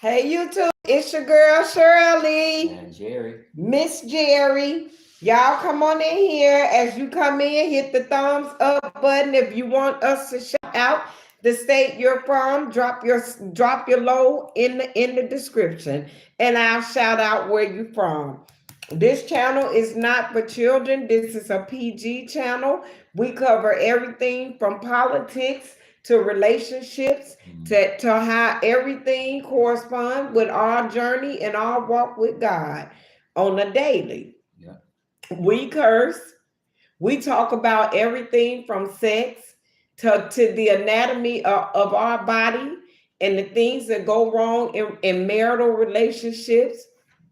Hey, YouTube, it's your girl Shirley, And Gerry. Miss Gerry. Y'all come on in here. As you come in, hit the thumbs up button. If you want us to shout out the state you're from, drop your low in the description, and I'll shout out where you're from. This channel is not for children. This is a PG channel. We cover everything from politics to relationships to how everything corresponds with our journey and our walk with God on a daily. Yeah. We curse. We talk about everything from sex to the anatomy of our body and the things that go wrong in marital relationships,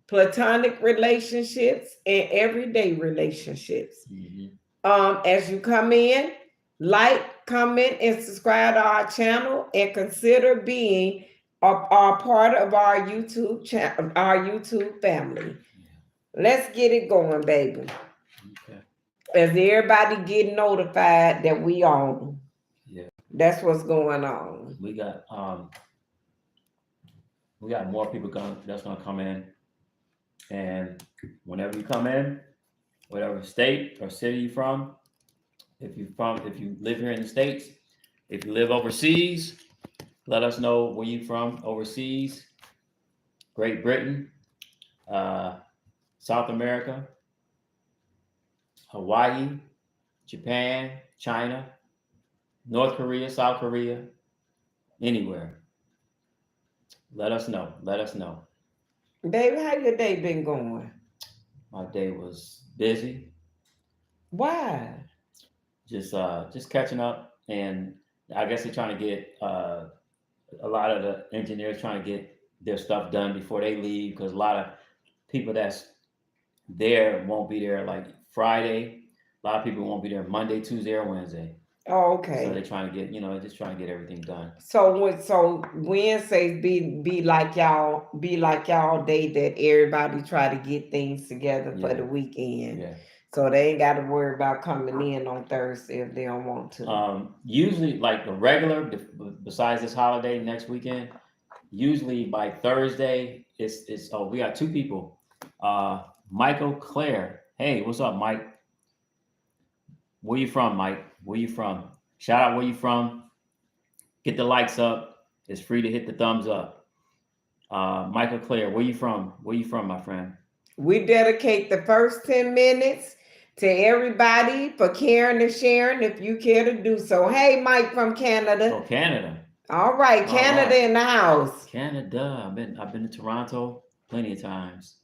platonic relationships, and everyday relationships. Mm-hmm. As you come in, like, comment, and subscribe to our channel, and consider being a part of our YouTube channel, our YouTube family. Let's get it going, baby. Okay. As everybody get notified that we on. Yeah. That's what's going on. We got more people that's gonna come in, and whenever you come in, whatever state or city you're from, if you live here in the States, if you live overseas, let us know where you from overseas. Great Britain, uh, South America, Hawaii, Japan, China, North Korea, South Korea, anywhere. Let us know. Let us know. Baby, how your day been going? My day was busy, Why? just catching up, and I guess they're trying to get a lot of the engineers trying to get their stuff done before they leave because a lot of people that's there won't be there like Friday. A lot of people won't be there Monday, Tuesday, or Wednesday. Oh, So okay. they're trying to get, just trying to get everything done. So Wednesdays be like y'all day that everybody try to get things together for the Yeah, weekend. yeah. So they ain't got to worry about coming in on Thursday if they don't want to. Usually, like the regular, besides this holiday next weekend, usually by Thursday, it's oh, we got two people. Michael Claire. Hey, what's up, Mike? Where you from, Mike? Where you from? Shout out where you from. Get the likes up. It's free to hit the thumbs up. Michael Claire, where you from? Where you from, my friend? We dedicate the first 10 minutes to everybody for caring and sharing if you care to do so. Hey, Mike from Canada. Oh, Canada. All right, All Canada right. in the house. Canada. I've been to Toronto plenty of times.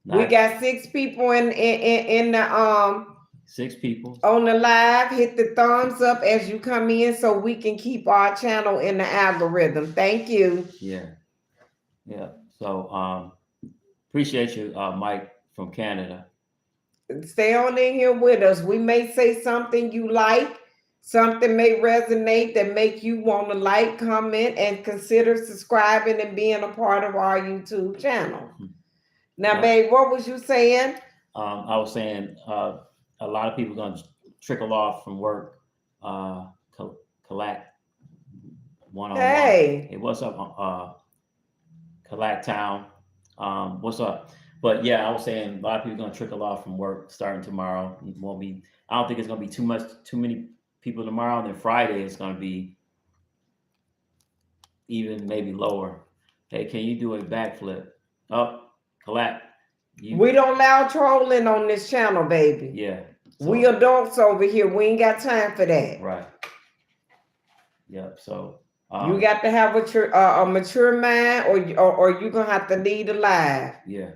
We Not got 6 people in the 6 people. on the live. Hit the thumbs up as you come in so we can keep our channel in the algorithm. Thank you. Yeah. Yeah. So appreciate you, Mike from Canada. Stay on in here with us. We may say something you like. Something may resonate that make you want to like, comment, and consider subscribing and being a part of our YouTube channel. Now, Yep. babe, what was you saying? I was saying a lot of people gonna trickle off from work, collect one on one. Hey, Hey, what's up, Collect Town? What's up? But yeah, I was saying a lot of people gonna trickle off from work starting tomorrow. It won't be. I don't think it's gonna be too many people tomorrow. And then Friday it's gonna be even maybe lower. Hey, can you do a backflip? Oh, collect. we don't allow trolling on this channel, baby. Yeah. So, we adults over here. We ain't got time for that. Right. Yep. So you got to have a mature mind, or you're gonna have to lead a life. Yeah.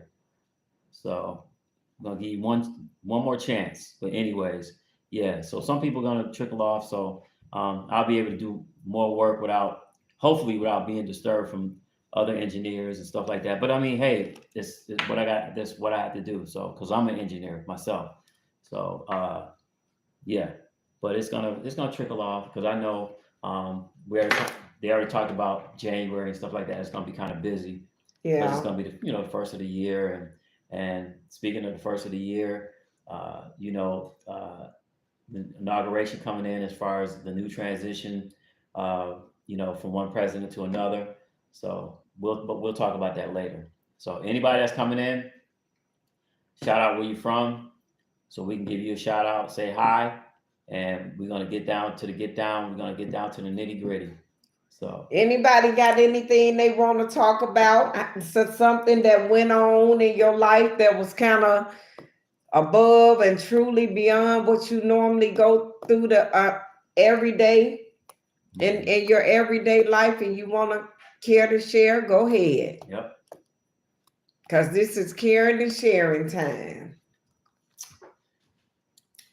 So I'm gonna give you one more chance. But anyways, yeah. So some people are gonna trickle off. So I'll be able to do more work hopefully without being disturbed from other engineers and stuff like that. But I mean, hey, this is what I got. This is what I have to do. So because I'm an engineer myself. So yeah. But it's gonna trickle off because I know they already talked about January and stuff like that. It's gonna be kind of busy. Because it's Yeah. gonna be the first of the year, and speaking of the first of the year, the inauguration coming in as far as the new transition, from one president to another. So we'll talk about that later. So anybody that's coming in, shout out where you from, so we can give you a shout out, say hi, and we're gonna get down to the get down. We're gonna get down to the nitty gritty. So Anybody got anything they want to talk about? So something that went on in your life that was kind of above and truly beyond what you normally go through the everyday in your everyday life, and you want to care to share, go ahead. Yep. Because this is caring and sharing time.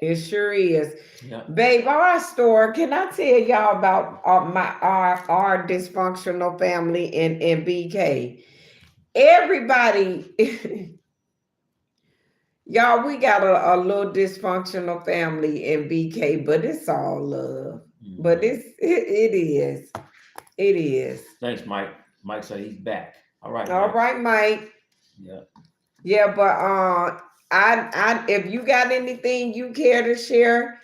It sure is. Yep. Babe, our store, can I tell y'all about our dysfunctional family in BK? Everybody, y'all, we got a little dysfunctional family in BK, but it's all love. Mm-hmm. But it is. It is. Thanks, Mike. Mike said he's back. All right. All Mike. right, Mike. Yeah. Yeah, but I if you got anything you care to share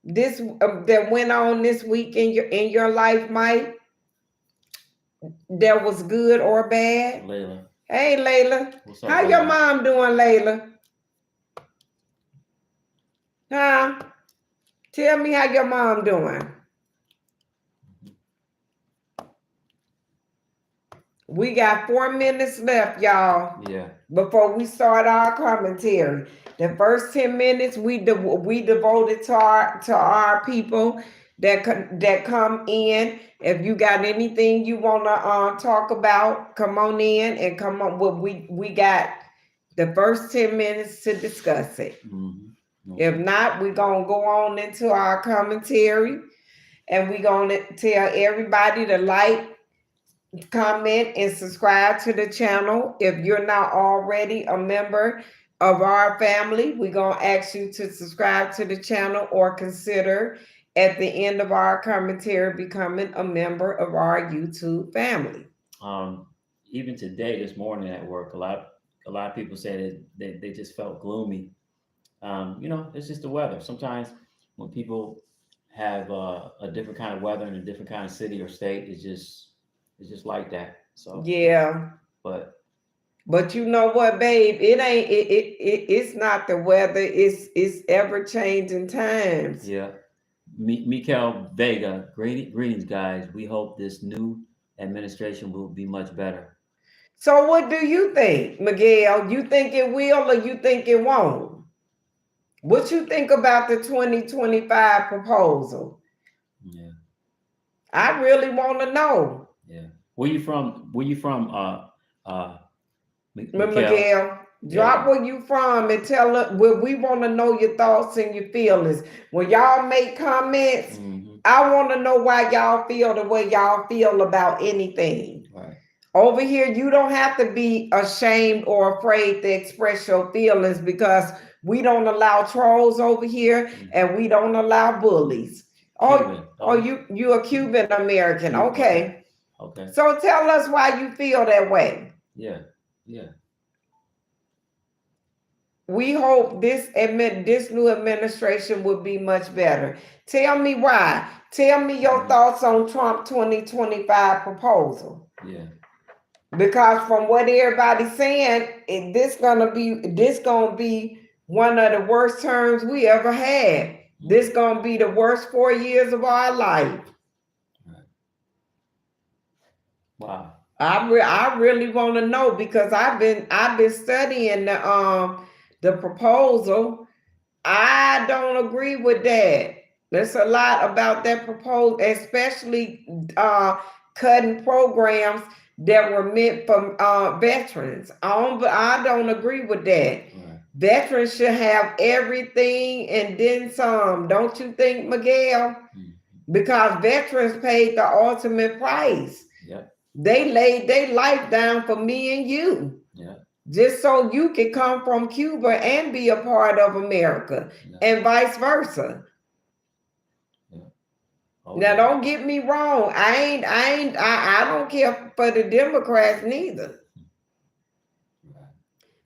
this that went on this week in your life, Mike, that was good or bad. Layla. Hey, Layla. What's up, How Layla? your mom doing, Layla? Huh? Tell me how your mom doing. We got 4 minutes left, y'all. Yeah. Before we start our commentary. The first 10 minutes we devoted to our people that come in. If you got anything you want to talk about, come on in and come on. Well, we got the first 10 minutes to discuss it. Mm-hmm. Okay. If not, we're going to go on into our commentary, and we're going to tell everybody to like, comment, and subscribe to the channel. If you're not already a member of our family, we're going to ask you to subscribe to the channel or consider at the end of our commentary becoming a member of our YouTube family. Even today, this morning at work, a lot of people said they just felt gloomy. It's just the weather. Sometimes when people have a different kind of weather in a different kind of city or state, it's just like that. So yeah, but you know what, babe? It's not the weather. It's ever changing times. Yeah. Mikel Vega, greetings, guys. We hope this new administration will be much better. So what do you think, Miguel? You think it will or you think it won't? What you think about the 2025 proposal? Yeah. I really want to know. Yeah. Where you from? Miguel, drop where you from and tell us. We want to know your thoughts and your feelings. When y'all make comments, I want to know why y'all feel the way y'all feel about anything. Right. Over here, you don't have to be ashamed or afraid to express your feelings, because we don't allow trolls over here and we don't allow bullies. You a Cuban American. Cuban. Okay. Okay. So tell us why you feel that way. Yeah. Yeah. We hope this new administration will be much better. Tell me why. Tell me your thoughts on Trump 2025 proposal. Yeah. Because from what everybody's saying, this gonna be one of the worst terms we ever had. This gonna be the worst 4 years of our life. Right. Wow. I really want to know, because I've been studying the proposal. I don't agree with that. There's a lot about that proposal, especially cutting programs that were meant for veterans. I don't agree with that. Right. Veterans should have everything and then some. Don't you think, Miguel? Mm-hmm. Because veterans paid the ultimate price. Yep. They laid their life down for me and you. Yeah. Just so you could come from Cuba and be a part of America, and vice versa. Oh, now, don't get me wrong. I don't care for the Democrats neither.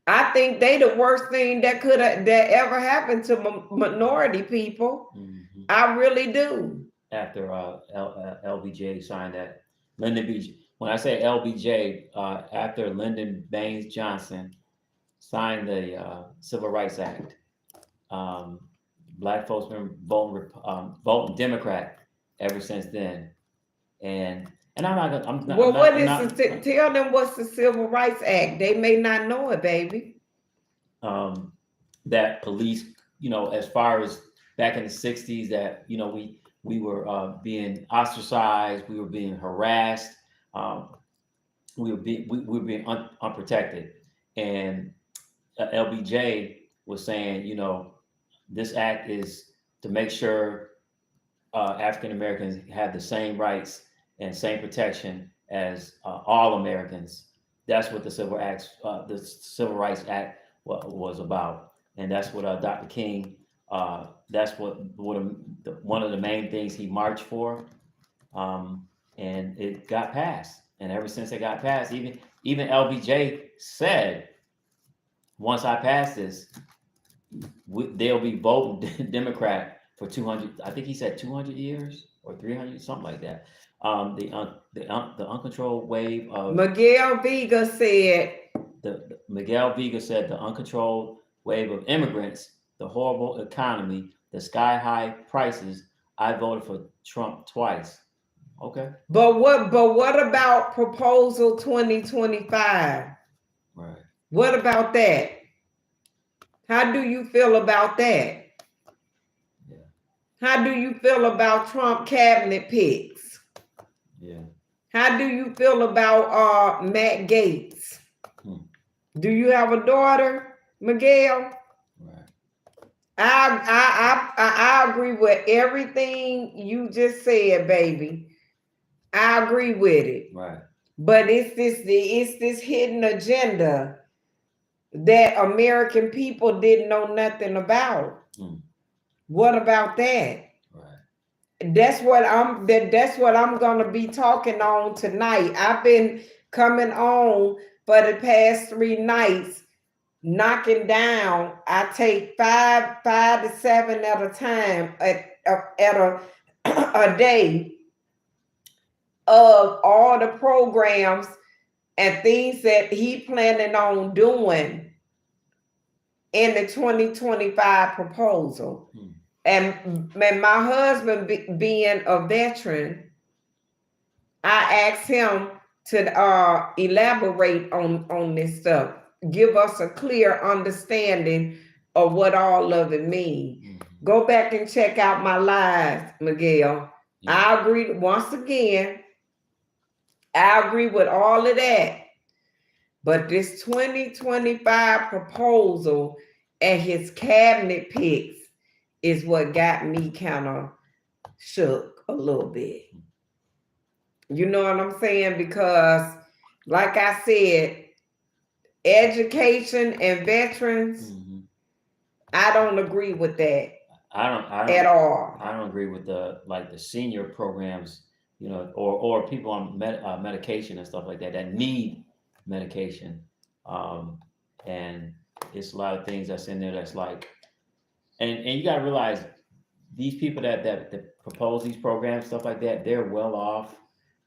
I think they the worst thing that ever happened to minority people. Mm-hmm. I really do. After LBJ signed that, Lyndon B. when I say LBJ, after Lyndon Baines Johnson signed the Civil Rights Act, um, black folks been voting Democrat ever since then. And I'm not gonna, Well, what I'm is not tell them what's the Civil Rights Act? They may not know it, baby. That police, as far as back in the '60s, that we were being ostracized, we were being harassed, we were being unprotected, and LBJ was saying, this act is to make sure African Americans have the same rights and same protection as all Americans. That's what the Civil Rights Act was about, and that's what Dr. King. That's one of the main things he marched for, and it got passed. And ever since it got passed, even LBJ said, once I pass this, they'll be voting Democrat for 200. I think he said 200 years or 300, something like that. The uncontrolled wave of Miguel Vega said. Miguel Vega said the uncontrolled wave of immigrants, the horrible economy, the sky high prices. I voted for Trump twice. Okay. But what about Proposal 2025? Right. What about that? How do you feel about that? Yeah. How do you feel about Trump cabinet picks? Yeah. How do you feel about Matt Gaetz? Do you have a daughter, Miguel? Right. I agree with everything you just said, baby. I agree with it. Right. But it's this hidden agenda that American people didn't know nothing about. What about that? Right. That's what I'm gonna be talking on tonight. I've been coming on for the past 3 nights, knocking down. I take five to 7 at a time at a day of all the programs and things that he planning on doing in the 2025 proposal. And my husband being a veteran, I asked him to elaborate on this stuff, give us a clear understanding of what all of it means. Go back and check out my lives, Miguel. Yeah. I agree, once again, I agree with all of that. But this 2025 proposal and his cabinet picks is what got me kind of shook a little bit. You know what I'm saying? Because, like I said, education and veterans, I don't agree with that. I don't at all. I don't agree with the senior programs, or people on medication and stuff like that need medication. And it's a lot of things that's in there that's like, and you got to realize these people that propose these programs, stuff like that, they're well off.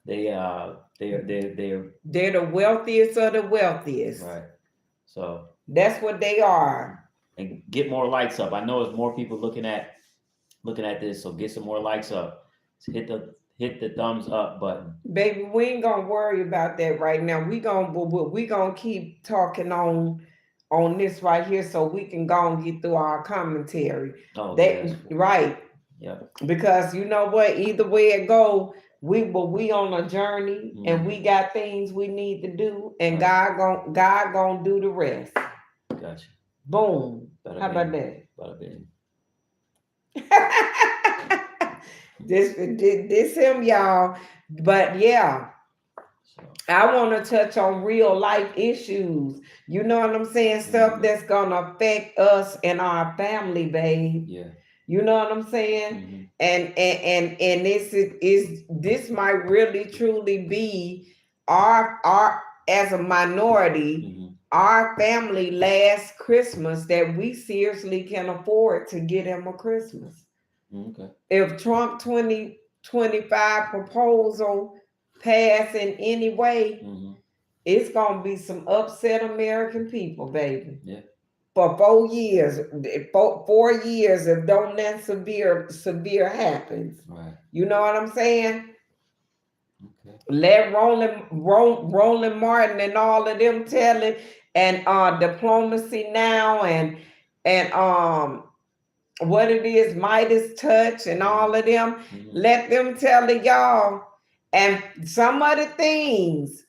They're the wealthiest of the wealthiest. Right. So that's what they are. And get more likes up. I know there's more people looking at this, so get some more likes up. Hit the thumbs up button. Baby, we ain't gonna worry about that right now. We gonna keep talking on this right here so we can go and get through our commentary. Oh, right. Yeah. Because you know what, either way it go, we on a journey and we got things we need to do, and right. God gonna do the rest. Gotcha. Boom. How about that? Bada bing. This him, y'all. But yeah, I want to touch on real life issues. You know what I'm saying? Stuff that's gonna affect us and our family, babe. Yeah. You know what I'm saying? And this might really truly be our as a minority, our family last Christmas that we seriously can afford to get him a Christmas. Okay. If Trump 2025 proposal pass in any way, Mm-hmm. it's gonna be some upset American people, baby. Yeah. For 4 years, 4 years, if don't that severe happens. Right. You know what I'm saying? Okay. Let Roland Martin and all of them tell it, and diplomacy now, and what it is, Midas touch, and all of them. Mm-hmm. Let them tell it, y'all. And some of the things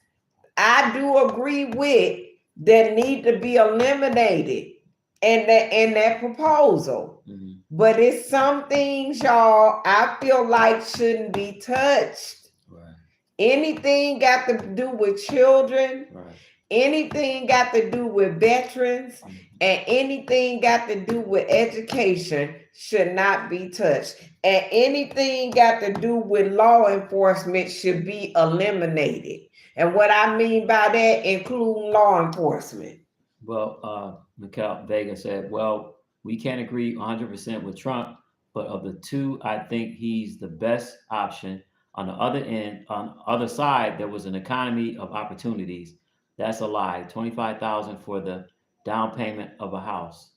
I do agree with that need to be eliminated in that proposal. Mm-hmm. But it's some things, y'all, I feel like shouldn't be touched. Right. Anything got to do with children, Right. anything got to do with veterans, Mm-hmm. and anything got to do with education should not be touched. And anything got to do with law enforcement should be eliminated. And what I mean by that, including law enforcement. Well, Mikhail Vega said, well, we can't agree 100% with Trump, but of the two, I think he's the best option. On the other end, on the other side, there was an economy of opportunities. That's a lie. 25,000 for the down payment of a house.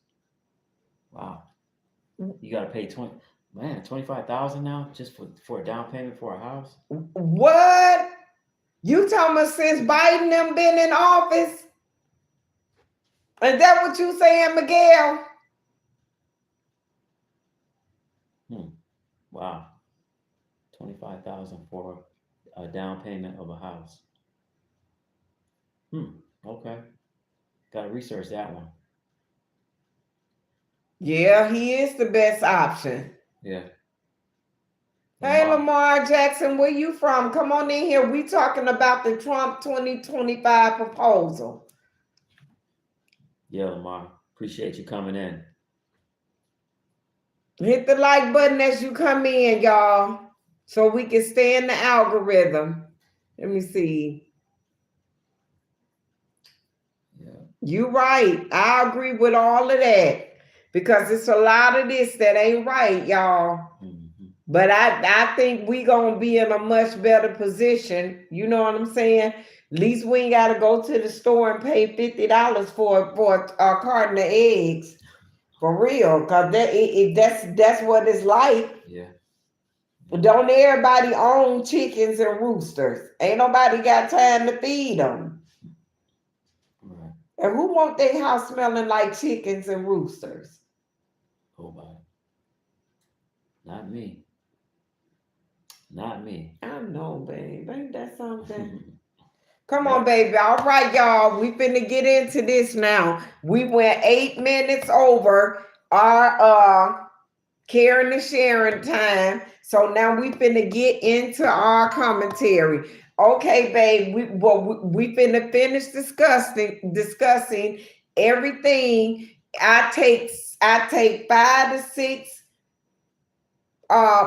Wow. You got to pay 25,000 now just for a down payment for a house? What? You talking about since Biden them been in office? Is that what you saying, Miguel? Wow. 25,000 for a down payment of a house. Okay. Got to research that one. Yeah, he is the best option. Yeah. Hey, Lamar Jackson, where you from? Come on in here. We talking about the Trump 2025 proposal. Yeah, Lamar. Appreciate you coming in. Hit the like button as you come in, y'all, so we can stay in the algorithm. Let me see. Yeah. You right. I agree with all of that because it's a lot of this that ain't right, y'all. Mm-hmm. But I think we gonna be in a much better position. You know what I'm saying? At least we ain't gotta go to the store and pay $50 for a carton of eggs. For real, cause that's what it's like. Yeah. Don't everybody own chickens and roosters? Ain't nobody got time to feed them. Right. And who want their house smelling like chickens and roosters? Nobody. Not me. Not me. I know, babe. Ain't that something? Come on, baby. All right, y'all. We finna get into this now. We went 8 minutes over our caring and sharing time. So now we finna get into our commentary. Okay, babe. We finna finish discussing everything. I take 5 to 6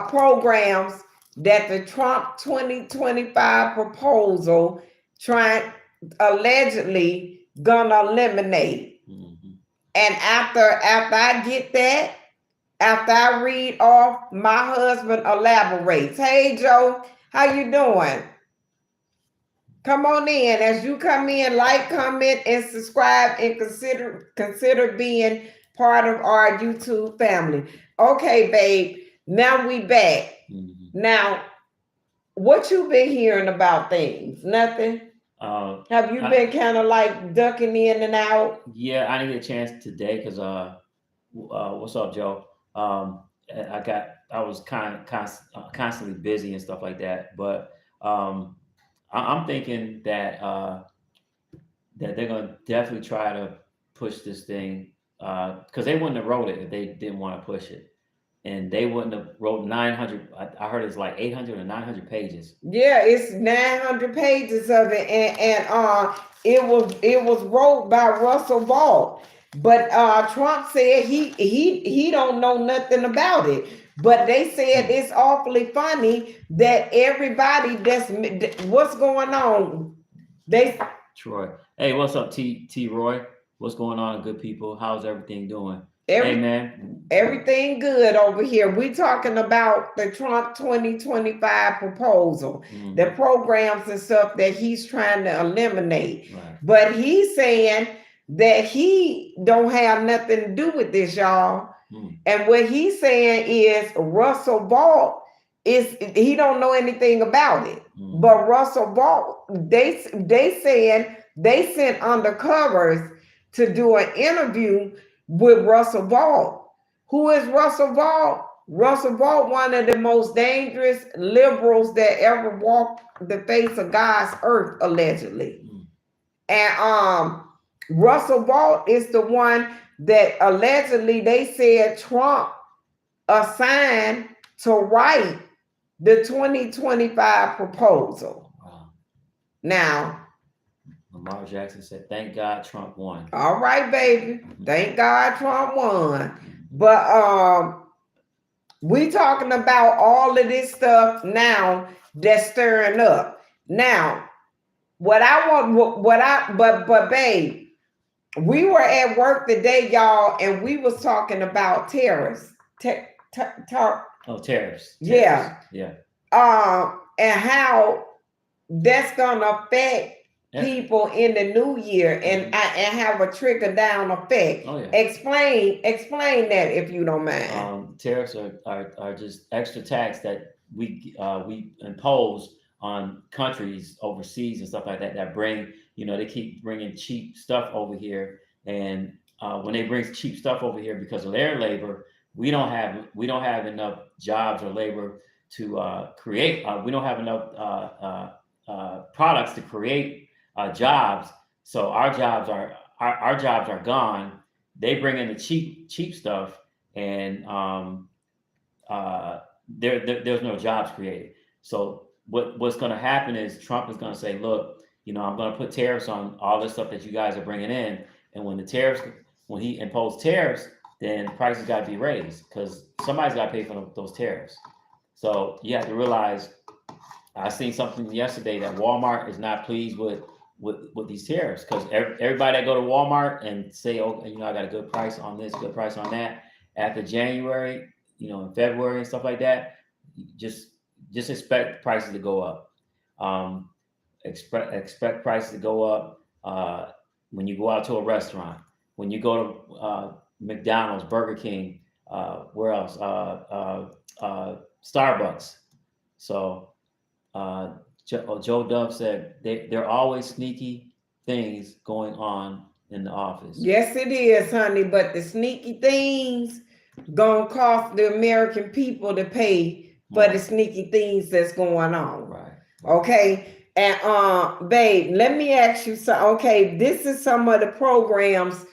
programs that the Trump 2025 proposal trying allegedly gonna eliminate. Mm-hmm. And after I get that, after I read off, my husband elaborates. Hey Joe, how you doing? Come on in. As you come in, like, comment, and subscribe, and consider being part of our YouTube family. Okay, babe. Now we back. Mm-hmm. Now, what you been hearing about things? Nothing? Have you been kind of like ducking in and out? Yeah, I didn't get a chance today because what's up, Joe? I was constantly busy and stuff like that. But I'm thinking that that they're gonna definitely try to push this thing because they wouldn't have wrote it if they didn't want to push it. And they wouldn't have wrote 900. I heard it's like 800 or 900 pages. Yeah, it's 900 pages of it, and it was wrote by Russell Vaught. But Trump said he don't know nothing about it. But they said it's awfully funny that everybody what's going on. Troy, hey, what's up, T Roy? What's going on, good people? How's everything doing? Every, Hey man, everything good over here. We talking about the Trump 2025 proposal, the programs and stuff that he's trying to eliminate. right. But he's saying that he don't have nothing to do with this, y'all. And what he's saying is Russell Vault is he don't know anything about it. But Russell Vault, they saying they sent undercovers to do an interview with Russell Vault. Who is Russell Vault? Russell Vault, one of the most dangerous liberals that ever walked the face of God's earth, allegedly. And Russell Vault is the one that allegedly they said Trump assigned to write the 2025 proposal. Wow. Now, Lamar Jackson said, "Thank God Trump won." All right, baby. Thank God Trump won. But we talking about all of this stuff now that's stirring up. Now, but babe, we were at work today, y'all, and we was talking about tariffs. Tariffs. Yeah. Yeah. And how that's gonna affect people in the new year and have a trickle down effect. Oh, yeah. Explain that if you don't mind. Tariffs are just extra tax that we impose on countries overseas and stuff like that that bring, they keep bringing cheap stuff over here, and when they bring cheap stuff over here because of their labor, we don't have enough jobs or labor to create. We don't have enough products to create jobs. So our jobs are gone. They bring in the cheap stuff, and there's no jobs created. So what's going to happen is Trump is going to say, look, I'm going to put tariffs on all this stuff that you guys are bringing in, and when he imposed tariffs, then prices got to be raised because somebody's got to pay for those tariffs. So you have to realize, I seen something yesterday that Walmart is not pleased with these tariffs because everybody that go to Walmart and say, oh, I got a good price on this, good price on that. After January, in February and stuff like that, just expect prices to go up. Expect prices to go up when you go out to a restaurant, when you go to McDonald's, Burger King, where else? Starbucks. So Joe Dove said there are always sneaky things going on in the office. Yes, it is, honey. But the sneaky things gonna cost the American people to pay for the sneaky things that's going on. Right. Okay. And babe, let me ask you something. Okay, this is some of the programs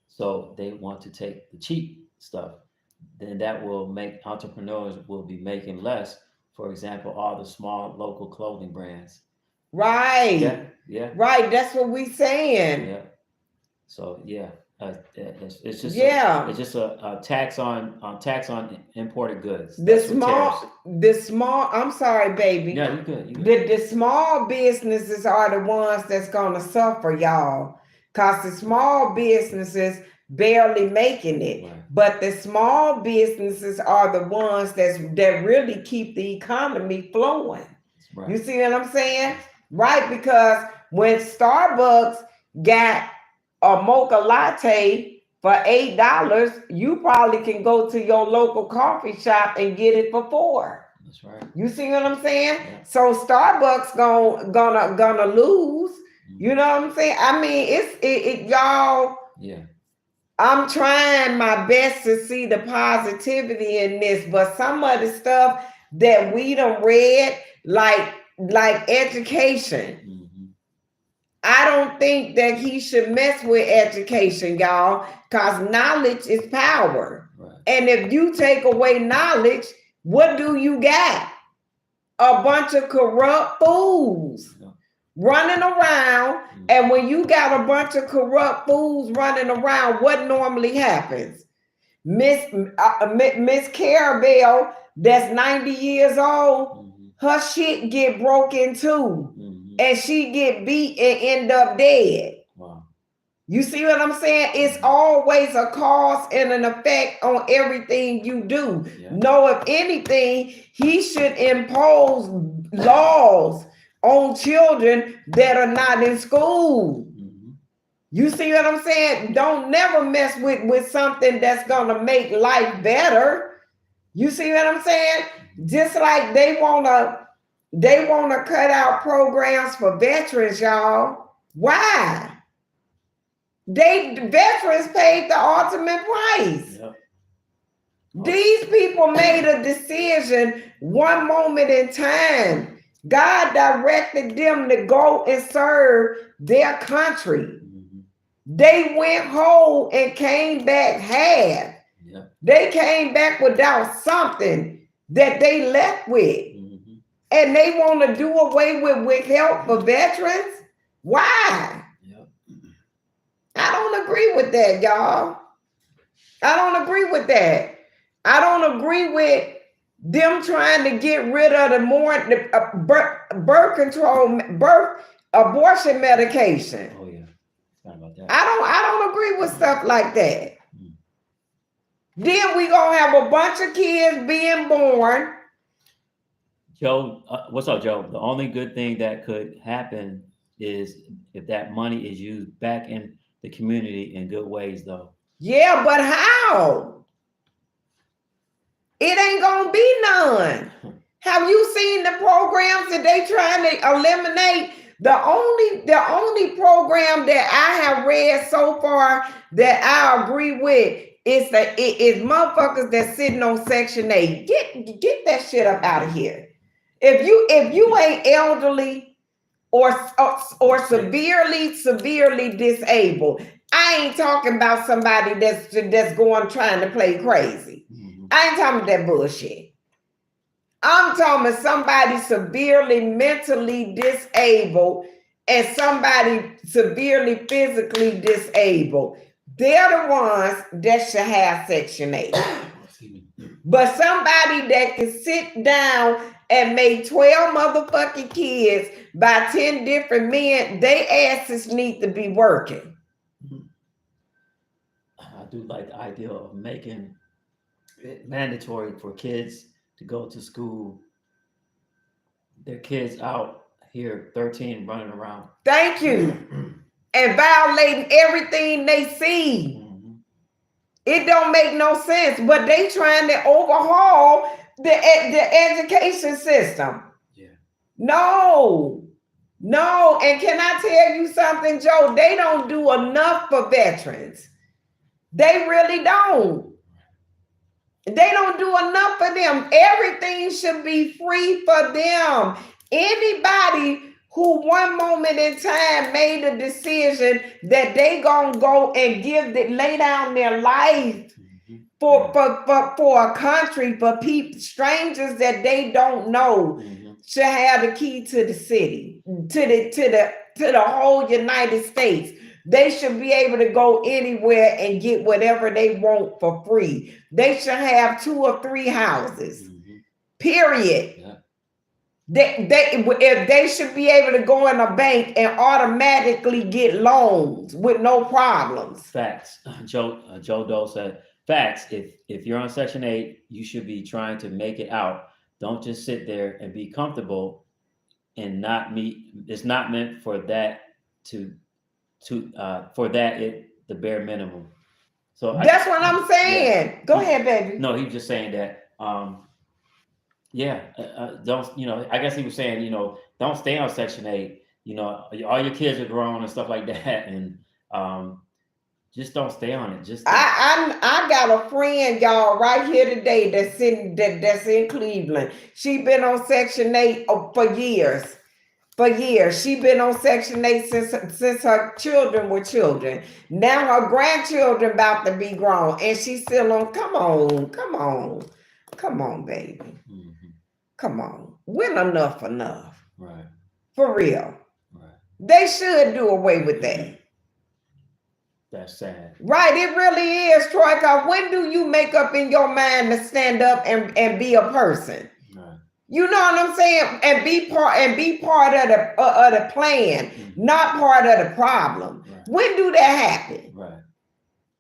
So they want to take the cheap stuff, then that will make entrepreneurs will be making less. For example, all the small local clothing brands. Right. Yeah. Right. That's what we saying. Yeah. So yeah, it's just it's just a tax on imported goods. The small. I'm sorry, baby. Yeah, you good. The small businesses are the ones that's gonna suffer, y'all, cause the small businesses barely making it, right. But the small businesses are the ones that really keep the economy flowing. Right. You see what I'm saying? Right, because when Starbucks got a mocha latte for $8, you probably can go to your local coffee shop and get it for $4. That's right. You see what I'm saying? Yeah. So Starbucks gonna lose. Mm-hmm. You know what I'm saying? I mean, it y'all. Yeah. I'm trying my best to see the positivity in this, but some of the stuff that we done read, like education. Mm-hmm. I don't think that he should mess with education, y'all, because knowledge is power. Right. And if you take away knowledge, what do you got? A bunch of corrupt fools running around. And when you got a bunch of corrupt fools running around, what normally happens? Miss Carabelle, that's 90 years old, her shit get broke into. And she get beat and end up dead. Wow. You see what I'm saying? It's always a cause and an effect on everything you do. Yeah. No, if anything, he should impose laws on children that are not in school. Mhm. You see what I'm saying? Don't never mess with something that's gonna make life better. You see what I'm saying? Just like they wanna cut out programs for veterans, y'all. Why? Veterans paid the ultimate price. Yep. These people made a decision one moment in time. God directed them to go and serve their country. Mhm. They went whole and came back half. Yep. They came back without something that they left with. Mhm. And they want to do away with help for veterans? Why? Yep. I don't agree with that, y'all. I don't agree with that. I don't agree with them trying to get rid of birth control, birth abortion medication. Oh yeah. Sorry about that. I don't agree with stuff like that. Then we gonna have a bunch of kids being born. Joe, what's up, Joe? The only good thing that could happen is if that money is used back in the community in good ways, though. Yeah, but how? It ain't gonna be none. Have you seen the programs that they trying to eliminate? The only program that I have read so far that I agree with is motherfuckers that's sitting on Section 8. Get that shit up out of here. If you ain't elderly or severely disabled, I ain't talking about somebody that's going trying to play crazy. Mhm. I ain't talking about that bullshit. I'm talking about somebody severely mentally disabled and somebody severely physically disabled. They're the ones that should have Section 8. But somebody that can sit down and make 12 motherfucking kids by 10 different men, they asses need to be working. I do like the idea of making it mandatory for kids to go to school. Their kids out here 13 running around. Thank you. And violating everything they see. Mhm. It don't make no sense, but they trying to overhaul the education system. Yeah. No. And can I tell you something, Joe? They don't do enough for veterans. They really don't. They don't do enough for them. Everything should be free for them. Anybody who one moment in time made a decision that they gonna go and lay down their life for a country, for people, strangers that they don't know, should have the key to the city, to the whole United States. They should be able to go anywhere and get whatever they want for free. They should have 2 or 3 houses. Period. Yeah. They should be able to go in a bank and automatically get loans with no problems. Facts. Joe Doe said, facts. If you're on Section 8, you should be trying to make it out. Don't just sit there and be comfortable and not meet. It's not meant for that the bare minimum. So that's what I'm saying. Yeah. Go ahead, baby. No, he was just saying that. Don't I guess he was saying don't stay on Section 8. All your kids are grown and stuff like that, and just don't stay on it. I got a friend, y'all, right here today that's in Cleveland. She been on Section 8 for years. She been on Section 8 since her children were children. Now her grandchildren about to be grown, and she's still on. Come on, baby. Mm-hmm. Come on. When enough? Right. For real. Right. They should do away with that. That's sad. Right, it really is, Troy. When do you make up in your mind to stand up and be a person? Right. You know what I'm saying? And be part of the plan, not part of the problem. Right. When do that happen? Right.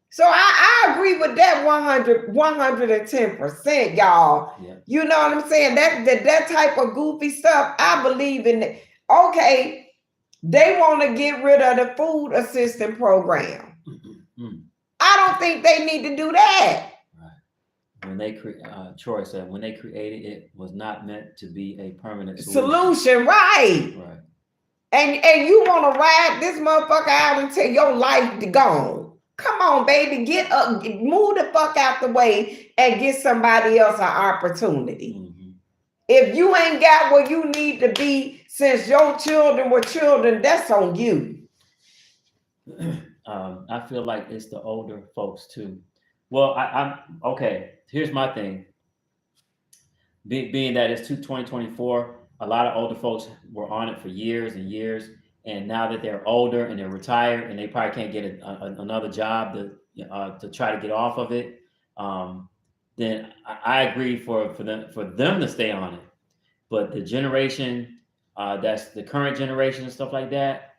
So I agree with that 110%, y'all. Yeah. You know what I'm saying? That type of goofy stuff, I believe in it. Okay, they want to get rid of the food assistant program. I don't think they need to do that. When they Troy said when they created it was not meant to be a permanent solution, right? Right. And you want to ride this motherfucker out until your life is gone. Come on, baby, get up, move the fuck out the way and get somebody else an opportunity. Mm-hmm. If you ain't got where you need to be since your children were children, that's on you. I feel like it's the older folks too. Well, I'm okay. Here's my thing. Being that it's 2024, a lot of older folks were on it for years and years, and now that they're older and they're retired and they probably can't get another job to try to get off of it, then I agree for them to stay on it. But the generation that's the current generation and stuff like that.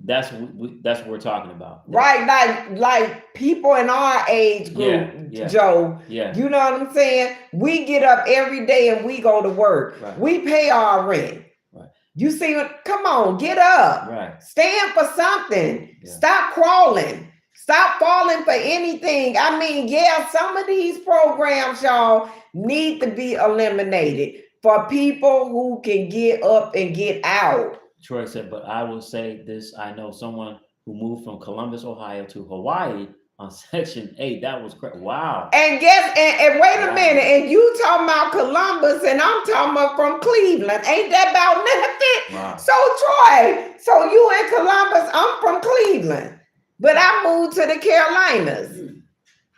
That's what we're talking about, right? Like people in our age group, Joe. Yeah, you know what I'm saying. We get up every day and we go to work. Right. We pay our rent. Right. You see, come on, get up. Right. Stand for something. Yeah. Stop crawling. Stop falling for anything. I mean, yeah, some of these programs, y'all, need to be eliminated for people who can get up and get out. Troy said, but I will say this. I know someone who moved from Columbus, Ohio to Hawaii on Section 8. That was great. Wow. And guess, and wait a minute. And you talking about Columbus and I'm talking about from Cleveland. Ain't that about nothing? Wow. So Troy, so you in Columbus, I'm from Cleveland. But I moved to the Carolinas.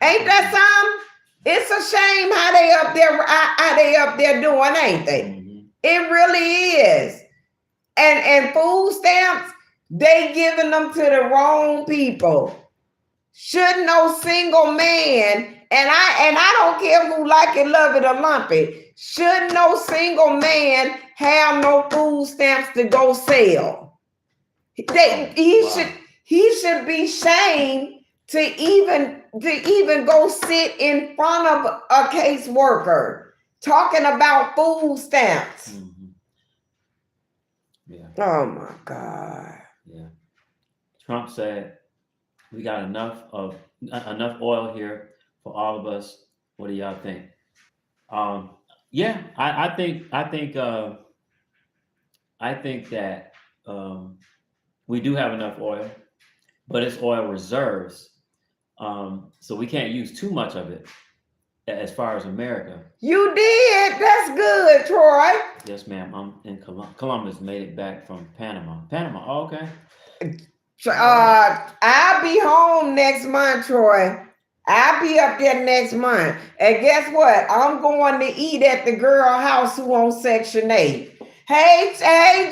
Ain't that something? It's a shame how they up there doing, ain't they? Mm-hmm. It really is. And food stamps, they giving them to the wrong people. Should no single man, and I don't care who like it, love it, or lump it, should no single man have no food stamps to go sell. He should be shamed to even go sit in front of a caseworker talking about food stamps. Mm-hmm. Yeah. Oh my God. Yeah. Trump said we got enough oil here for all of us. What do y'all think? Yeah, I think that we do have enough oil, but it's oil reserves. So we can't use too much of it as far as America. You did. That's good, Troy. Yes, ma'am. I'm in Columbus. Made it back from Panama. Oh, okay. I'll be home next month, Troy. I'll be up there next month. And guess what? I'm going to eat at the girl house who on Section 8. Hey,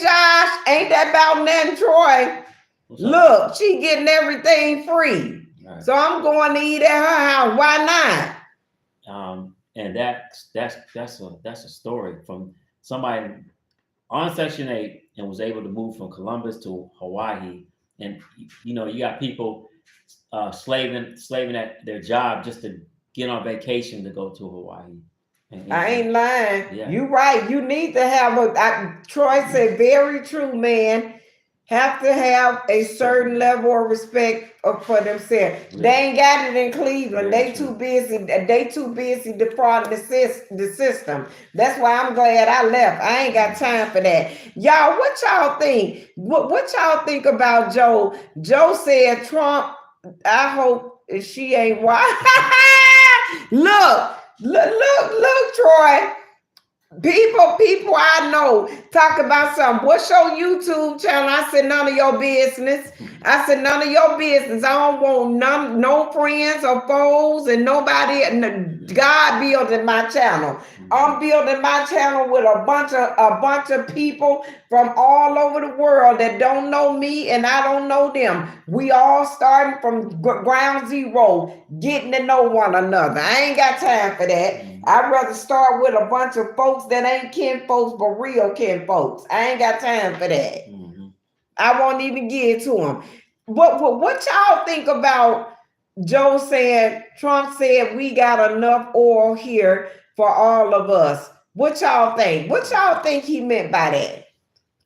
Josh. Ain't that about nothing, Troy? Look, she getting everything free. Right. So I'm going to eat at her house. Why not? And that's a story from somebody on Section 8 and was able to move from Columbus to Hawaii. And you got people slaving at their job just to get on vacation to go to Hawaii. I ain't lying. Yeah. You right. You need to have Troy said very true, man. Have to have a certain level of respect for themselves. Yeah. They ain't got it in Cleveland. They too busy. They too busy defrauding the system. That's why I'm glad I left. I ain't got time for that. Y'all, what y'all think? What y'all think about Joe? Joe said Trump. I hope she ain't white. Look, Troy. People I know talk about something. What's your YouTube channel? I said none of your business. I don't want no friends or foes and nobody. God building my channel. I'm building my channel with a bunch of people from all over the world that don't know me and I don't know them. We all starting from ground zero, getting to know one another. I ain't got time for that. I'd rather start with a bunch of folks that ain't kin folks, but real kin folks. I ain't got time for that. I won't even get to them. What y'all think about Joe saying, Trump said we got enough oil here for all of us? What y'all think? What y'all think he meant by that?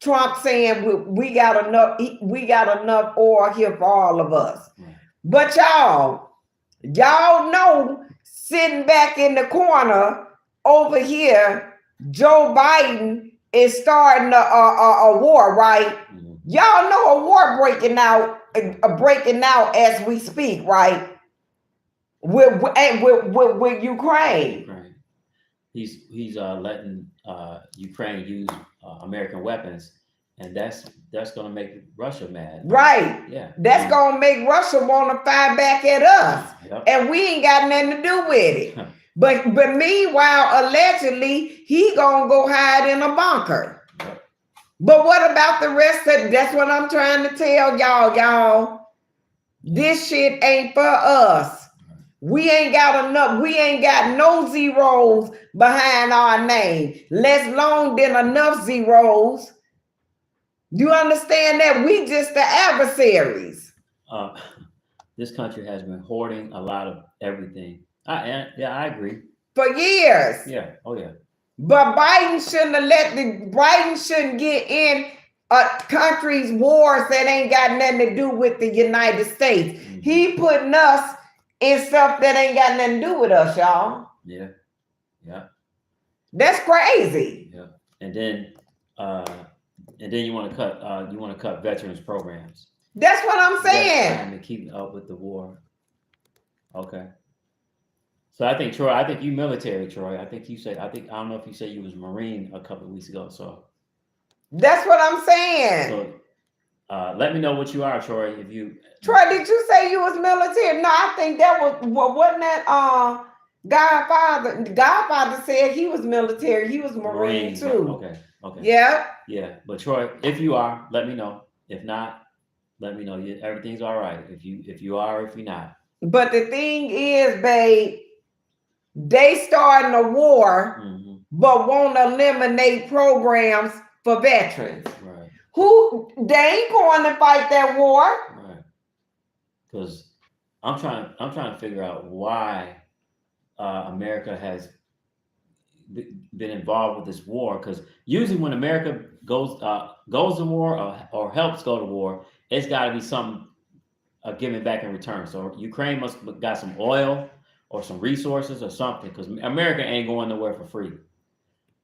Trump saying we got enough oil here for all of us. But y'all know, sitting back in the corner over here, Joe Biden is starting a war, right? Y'all know a war breaking out as we speak, right? With Ukraine. Right. He's letting Ukraine use American weapons, and that's going to make Russia mad. Right. Yeah. That's going to make Russia want to fire back at us. Yep. And we ain't got nothing to do with it. But meanwhile, allegedly, he going to go hide in a bunker. Yep. But what about the rest of it? That's what I'm trying to tell y'all. This shit ain't for us. We ain't got enough. We ain't got no zeros behind our name. Less long than enough zeros. You understand that? We just the adversaries. This country has been hoarding a lot of everything. I agree. For years. Yeah. Oh yeah. But Biden shouldn't get in a country's wars that ain't got nothing to do with the United States. He putting us in stuff that ain't got nothing to do with us, y'all. Yeah. Yeah. That's crazy. Yeah. And then you want to cut veterans programs. That's what I'm saying. Trying to keep up with the war. Okay. So I think Troy, you military, Troy. I don't know if you said you was Marine a couple of weeks ago. So that's what I'm saying. So let me know what you are, Troy. If you Troy, did you say you was military? No, I think that wasn't that Godfather. Godfather said he was military. He was Marine too. Okay. Yeah. Yeah. But Troy, if you are, let me know. If not, let me know. Everything's all right. If you are, if you're not. But the thing is, babe, they starting a war, but won't eliminate programs for veterans. Right. Who they ain't going to fight that war. Right. Because I'm trying to figure out why America has been involved with this war. Because usually when America goes to war or helps go to war, it's got to be some giving back in return. So Ukraine must have got some oil or some resources or something, because America ain't going nowhere for free.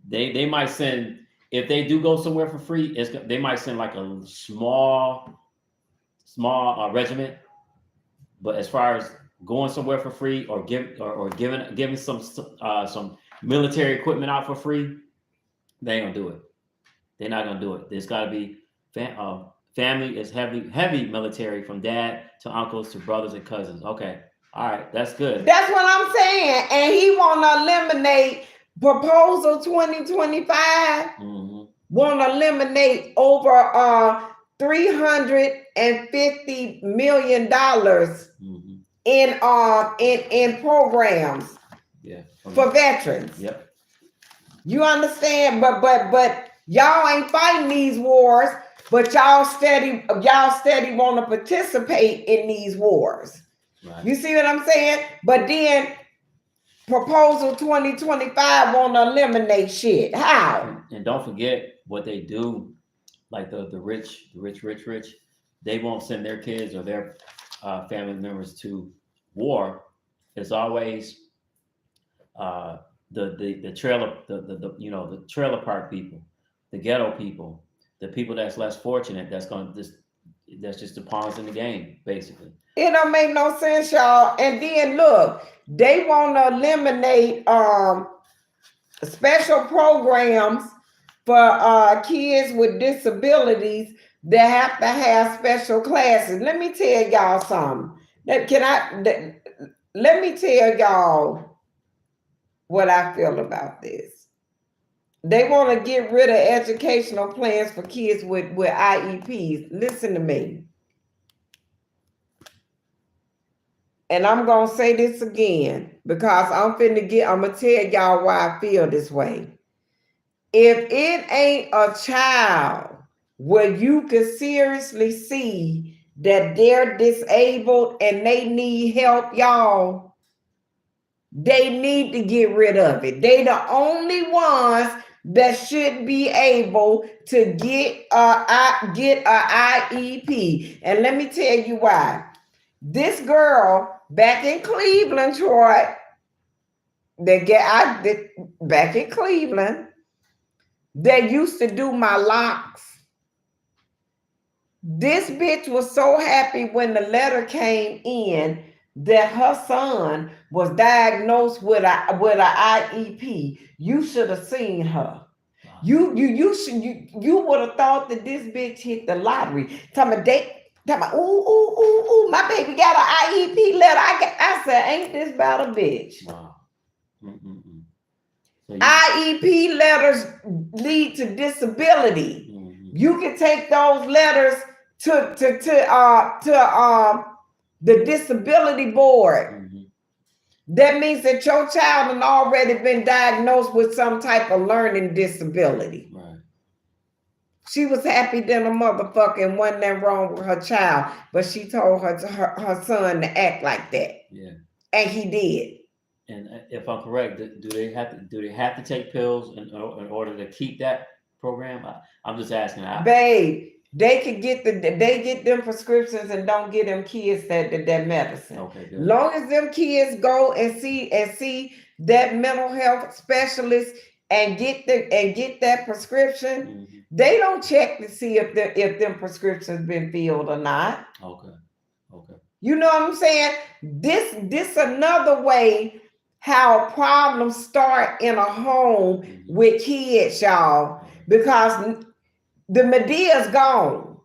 They might send, if they do go somewhere for free, they might send like a small regiment. But as far as going somewhere for free or giving some military equipment out for free, they ain't gonna do it. They're not gonna do it. There's got to be family is heavy military, from dad to uncles to brothers and cousins. Okay. All right, that's good. That's what I'm saying. And he want to eliminate Proposal 2025. Want to eliminate over $350 million in programs for veterans. Yep. You understand? But y'all ain't fighting these wars, but y'all steady want to participate in these wars. Right. You see what I'm saying? But then Proposal 2025 want to eliminate shit. How? And don't forget what they do. Like the rich, they won't send their kids or their family members to war. It's always the trailer, the trailer park people, the ghetto people, the people that's less fortunate. That's just the pawns in the game, basically. It don't make no sense, y'all. And then look, they want to eliminate special programs for kids with disabilities that have to have special classes. Let me tell y'all something. Let me tell y'all what I feel about this. They want to get rid of educational plans for kids with IEPs. Listen to me. and I'm gonna say this again because I'm gonna tell y'all why I feel this way. If it ain't a child where you can seriously see that they're disabled and they need help, y'all, they need to get rid of it. They the only ones that should be able to get a IEP. And let me tell you why. This girl back in Cleveland, Troy, back in Cleveland, that used to do my locks. This bitch was so happy when the letter came in that her son was diagnosed with a IEP. You should have seen her. You would have thought that this bitch hit the lottery. Talking about ooh, my baby got an IEP letter. I said, ain't this about a bitch? Wow. So IEP letters lead to disability. You can take those letters to the disability board. That means that your child has already been diagnosed with some type of learning disability. Right. She was happy than a motherfucker and wasn't nothing wrong with her child, but she told her son to act like that. Yeah. And he did. And if I'm correct, do they have to take pills in order to keep that program? I'm just asking. Babe, they get them prescriptions and don't get them kids that medicine. Okay, good. Long as them kids go and see that mental health specialist and get that prescription, they don't check to see if them prescriptions been filled or not. Okay. You know what I'm saying? This another way how problems start in a home with kids, y'all, because the Medea's gone.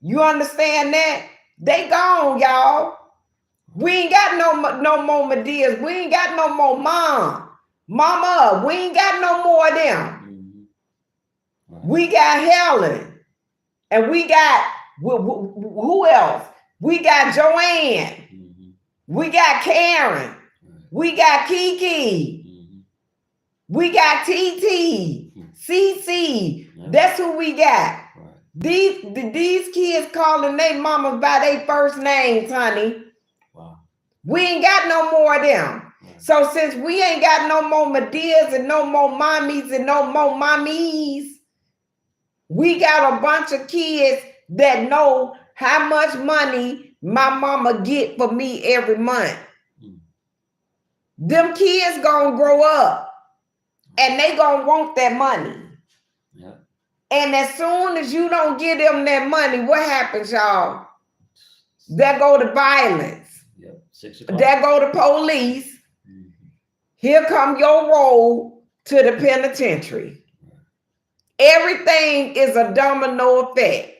You understand that? They gone, y'all. We ain't got no more Medeas. We ain't got no more mama. We ain't got no more of them. We got Helen. And we got who else? We got Joanne. We got Karen. We got Kiki. We got TT. CC. That's who we got. These kids calling their mamas by their first names, honey. Wow. We ain't got no more of them. Right. So since we ain't got no more Medeas and no more mommies and no more mommies, we got a bunch of kids that know how much money my mama get for me every month. Them kids gonna grow up and they gonna want that money. Yeah. And as soon as you don't give them that money, what happens, y'all? There go to violence. Yep. 6 o'clock. There go to police. Here come your roll to the penitentiary. Everything is a domino effect.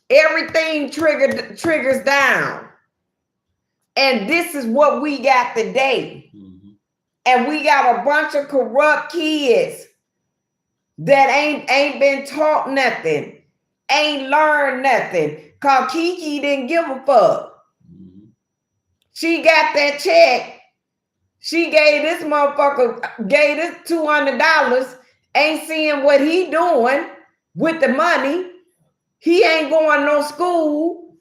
Everything triggers down. And this is what we got today. And we got a bunch of corrupt kids that ain't been taught nothing, ain't learned nothing. Cause Kiki didn't give a fuck. She got that check. She gave this motherfucker, gave this $200, ain't seeing what he doing with the money. He ain't going no school,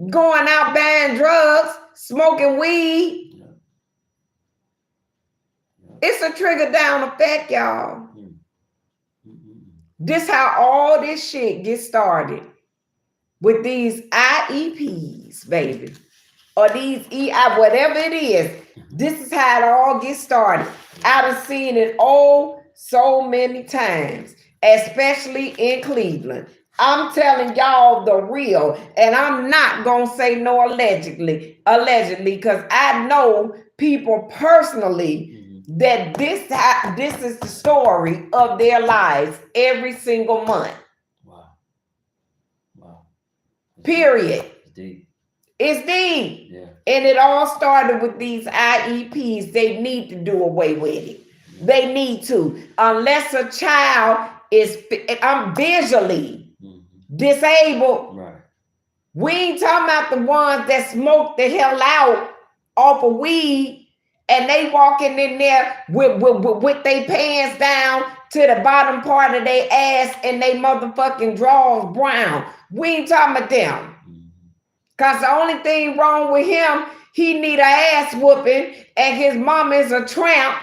going out buying drugs, smoking weed. It's a trigger down effect, y'all. This how all this shit gets started. With these IEPs, baby. Or these EI, whatever it is. This is how it all gets started. I've seen it all so many times. Especially in Cleveland. I'm telling y'all the real. And I'm not going to say no allegedly. Because I know people personally that this is the story of their lives every single month. Wow. Period. It's deep. It's deep. Yeah. And it all started with these IEPs. They need to do away with it. They need to. Unless a child is visually disabled. Right. We ain't talking about the ones that smoke the hell out off of weed and they walking in there with their pants down to the bottom part of their ass and they motherfucking drawers brown. We ain't talking about them. Because the only thing wrong with him, he need a ass whooping and his mama is a tramp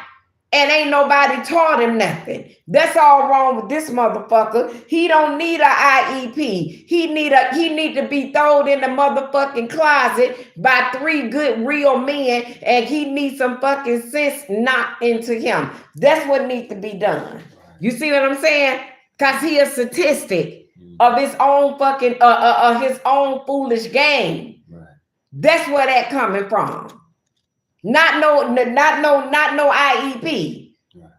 and ain't nobody taught him nothing. That's all wrong with this motherfucker. He don't need a IEP. He need to be thrown in the motherfucking closet by 3 good real men and he needs some fucking sense knocked into him. That's what needs to be done. You see what I'm saying? Because he a statistic of his own fucking his own foolish game. Right. That's where that coming from. Not no IEP. Right.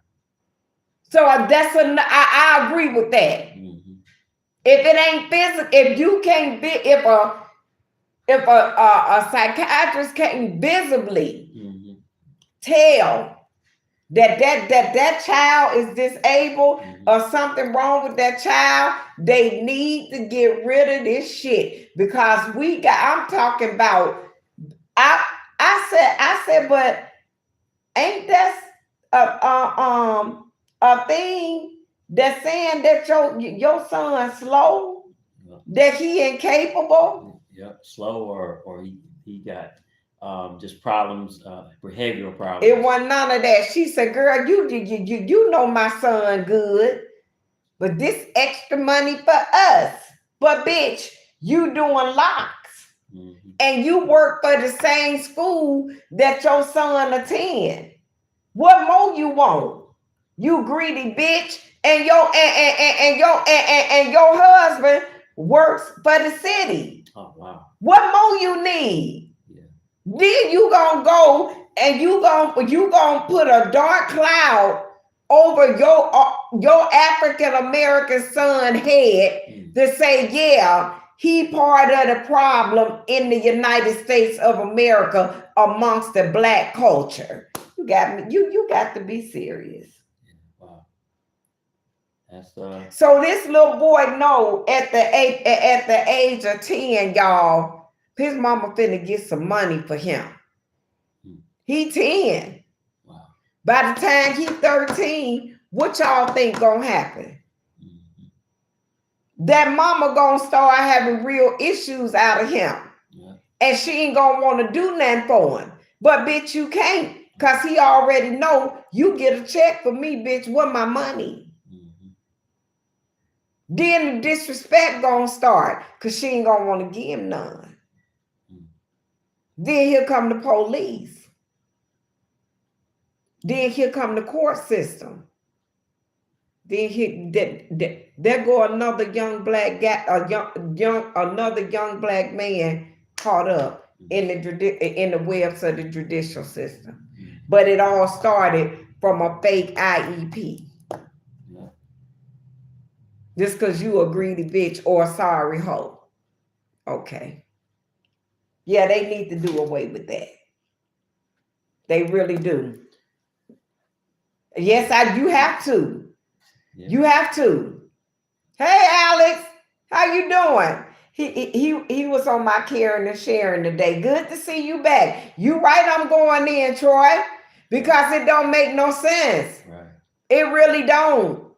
So I agree with that. Mm-hmm. If it ain't physical, if you can't be, if a psychiatrist can't visibly tell that child is disabled or something wrong with that child, they need to get rid of this shit because I'm talking about, I said, but ain't that a thing that's saying that your son slow, that he incapable? Yep, slow or he got just problems, behavioral problems. It wasn't none of that. She said, girl, you know my son good, but this extra money for us. But bitch, you doing locks. Mm-hmm. And you work for the same school that your son attend. What more you want? You greedy bitch. And your husband works for the city. Oh wow. What more you need? Then you gonna go and you gonna put a dark cloud over your African American son head to say, yeah, he part of the problem in the United States of America amongst the black culture. You got to be serious. Wow. That's So this little boy know at the age of 10, y'all. His mama finna get some money for him. He 10. Wow. By the time he 13, what y'all think gonna happen? That mama gonna start having real issues out of him. Yeah. And she ain't gonna want to do nothing for him. But bitch, you can't. Because he already know you get a check for me, bitch. What my money? Mm-hmm. Then the disrespect gonna start because she ain't gonna want to give him none. Then here come the police. Then here come the court system. Then there go another young black guy, another young black man caught up in the webs of the judicial system. But it all started from a fake IEP. Yeah. Just because you a greedy bitch or a sorry hoe. Okay. Yeah, they need to do away with that. They really do. Yes, you have to. Yeah. You have to. Hey, Alex, how you doing? He was on my caring and sharing today. Good to see you back. You right, I'm going in, Troy, because it don't make no sense. Right. It really don't.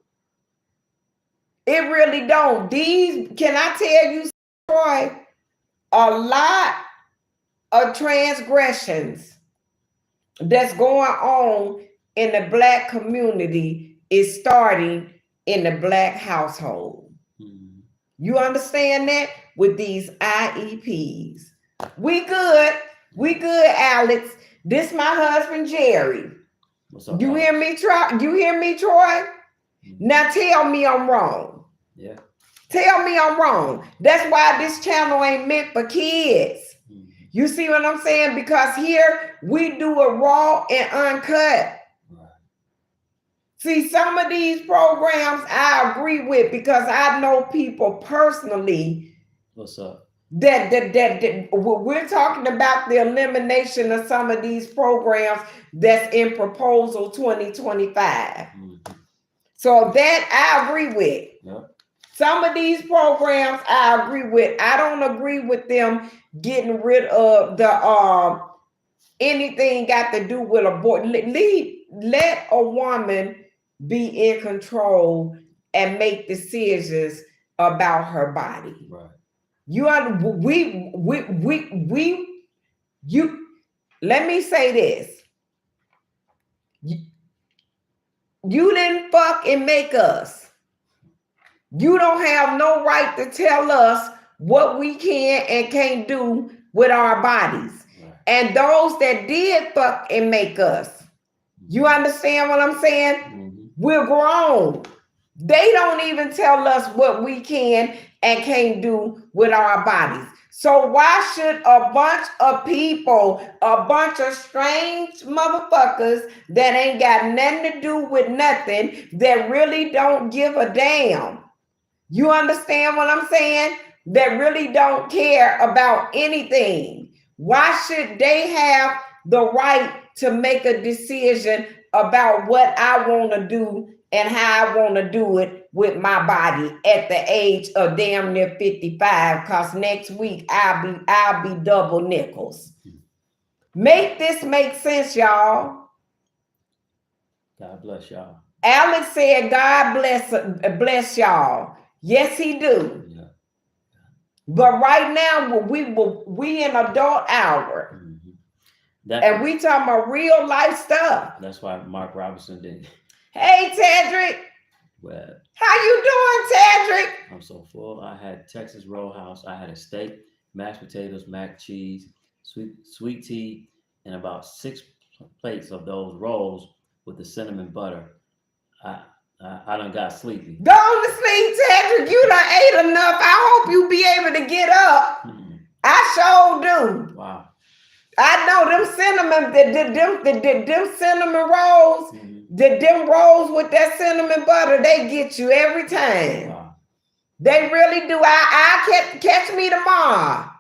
It really don't. Can I tell you, Troy, a lot of transgressions that's going on in the black community is starting in the black household. Mm-hmm. You understand that? With these IEPs. We good, Alex. This my husband, Gerry. What's up, you Alex? hear me, Troy? You hear me, Troy? Mm-hmm. Now tell me I'm wrong. Yeah. Tell me I'm wrong. That's why this channel ain't meant for kids. You see what I'm saying? Because here we do it raw and uncut. Right. See, some of these programs I agree with because I know people personally. What's up? That we're talking about the elimination of some of these programs that's in Proposal 2025. Mm-hmm. So that I agree with. Yep. Some of these programs I agree with. I don't agree with them getting rid of the anything got to do with abortion. Let a woman be in control and make decisions about her body. Right. You are you let me say this. You didn't fucking make us. You don't have no right to tell us what we can and can't do with our bodies. Right. And those that did fucking make us, you understand what I'm saying? Mm-hmm. We're grown. They don't even tell us what we can and can't do with our bodies. So why should a bunch of people, a bunch of strange motherfuckers that ain't got nothing to do with nothing, that really don't give a damn? You understand what I'm saying? That really don't care about anything. Why should they have the right to make a decision about what I want to do and how I want to do it with my body at the age of damn near 55? Because next week I'll be double nickels. Make this make sense, y'all. God bless y'all. Alex said, God bless y'all. Yes, he do. Yeah. But right now, we in adult hour. Mm-hmm. And we talking about real life stuff. That's why Mark Robinson did. Hey, Tedrick. Well, how you doing, Tedrick? I'm so full. I had Texas Roadhouse. I had a steak, mashed potatoes, mac cheese, sweet tea, and about 6 plates of those rolls with the cinnamon butter. I done got sleepy. Go on to sleep, Tedrick. You done ate enough. I hope you be able to get up. Mm-hmm. I sure do. Wow. I know them cinnamon, them cinnamon rolls, mm-hmm. them rolls with that cinnamon butter, they get you every time. Wow. They really do. I catch me tomorrow.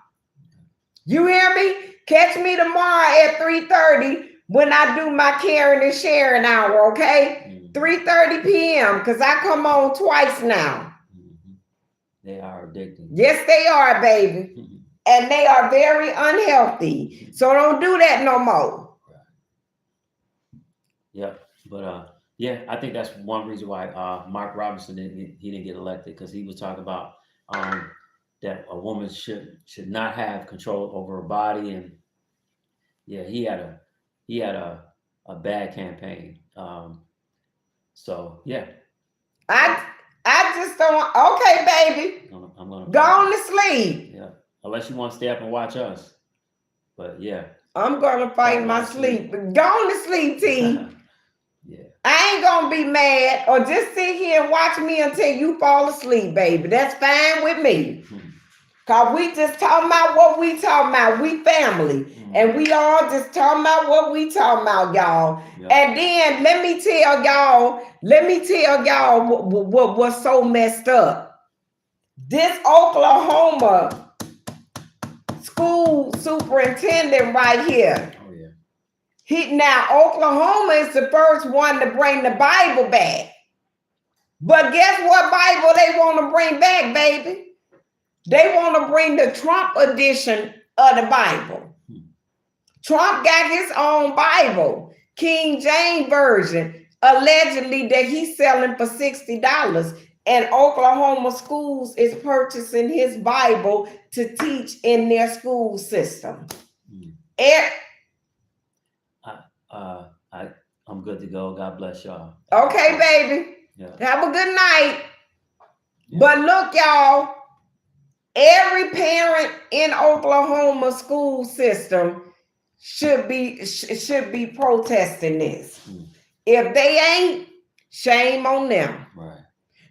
You hear me? Catch me tomorrow at 3:30 when I do my caring and sharing hour, okay? 3:30 p.m. because I come on twice now. Mm-hmm. They are addicting. Yes, they are, baby. Mm-hmm. And they are very unhealthy. So don't do that no more. Right. Yeah, but yeah, I think that's one reason why Mark Robinson didn't get elected, because he was talking about that a woman should not have control over her body, and yeah, he had a bad campaign. So yeah, I just don't. Okay, baby, I'm gonna go on to sleep. Yeah, unless you want to stay up and watch us. But yeah, I'm gonna fight my sleep. Go on to sleep, T. Yeah, I ain't gonna be mad or just sit here and watch me until you fall asleep, baby. That's fine with me. Cause we just talking about what we talking about. We family. And we all just talking about what we talking about, y'all. Yep. And then let me tell y'all what's so messed up. This Oklahoma school superintendent right here. Oh, yeah. Oklahoma is the first one to bring the Bible back. But guess what Bible they want to bring back, baby? They want to bring the Trump edition of the Bible. Trump got his own Bible, King James Version, allegedly that he's selling for $60. And Oklahoma schools is purchasing his Bible to teach in their school system. I'm good to go. God bless y'all. Okay, baby. Yeah. Have a good night. Yeah. But look, y'all, every parent in Oklahoma school system should be protesting this. If they ain't, shame on them. Right.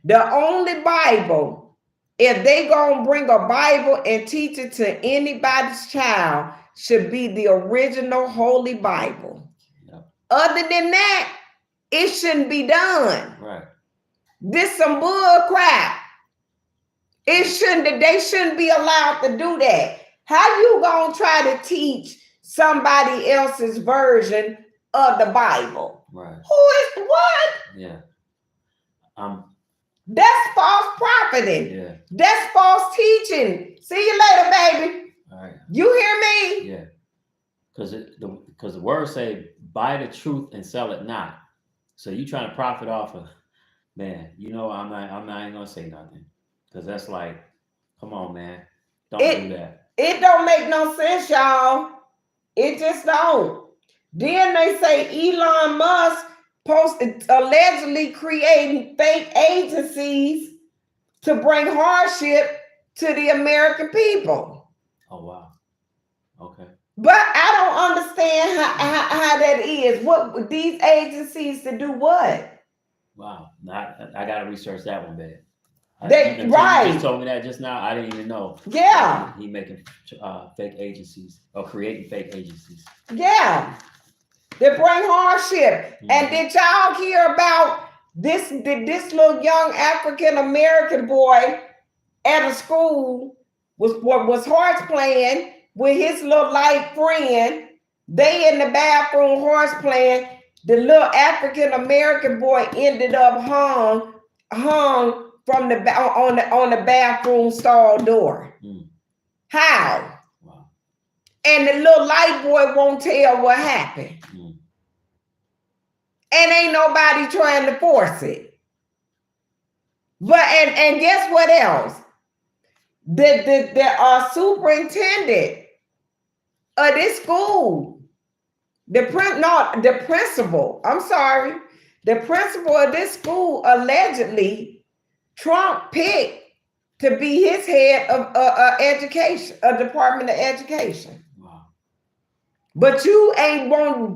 The only Bible, if they gonna bring a Bible and teach it to anybody's child, should be the original Holy Bible. Yep. Other than that, it shouldn't be done. Right. This some bull crap. They shouldn't be allowed to do that. How you gonna try to teach somebody else's version of the Bible? Right. Who is what? Yeah. That's false profiting. Yeah. That's false teaching. See you later, baby. All right. You hear me? Yeah. Because the word say, buy the truth and sell it not. So you trying to profit off of, man, you know, I'm not even gonna say nothing. Because that's like, come on, man. Don't do that. It don't make no sense, y'all. It just don't. Then they say Elon Musk posted allegedly creating fake agencies to bring hardship to the American people. Oh wow. Okay. But I don't understand how that is. What these agencies to do what? Wow. I gotta research that one, babe. They You right. just told me that just now. I didn't even know. Yeah. He making fake agencies or creating fake agencies. Yeah. They bring hardship. Mm-hmm. And did y'all hear about this little young African American boy at a school was horse playing with his little light friend. They in the bathroom horse playing. The little African American boy ended up hung from on the bathroom stall door. Mm. How? Wow. And the little light boy won't tell what happened. Mm. And ain't nobody trying to force it. But and guess what else? The superintendent of this school, the principal, I'm sorry, the principal of this school allegedly Trump picked to be his head of education, a Department of Education. Wow. But you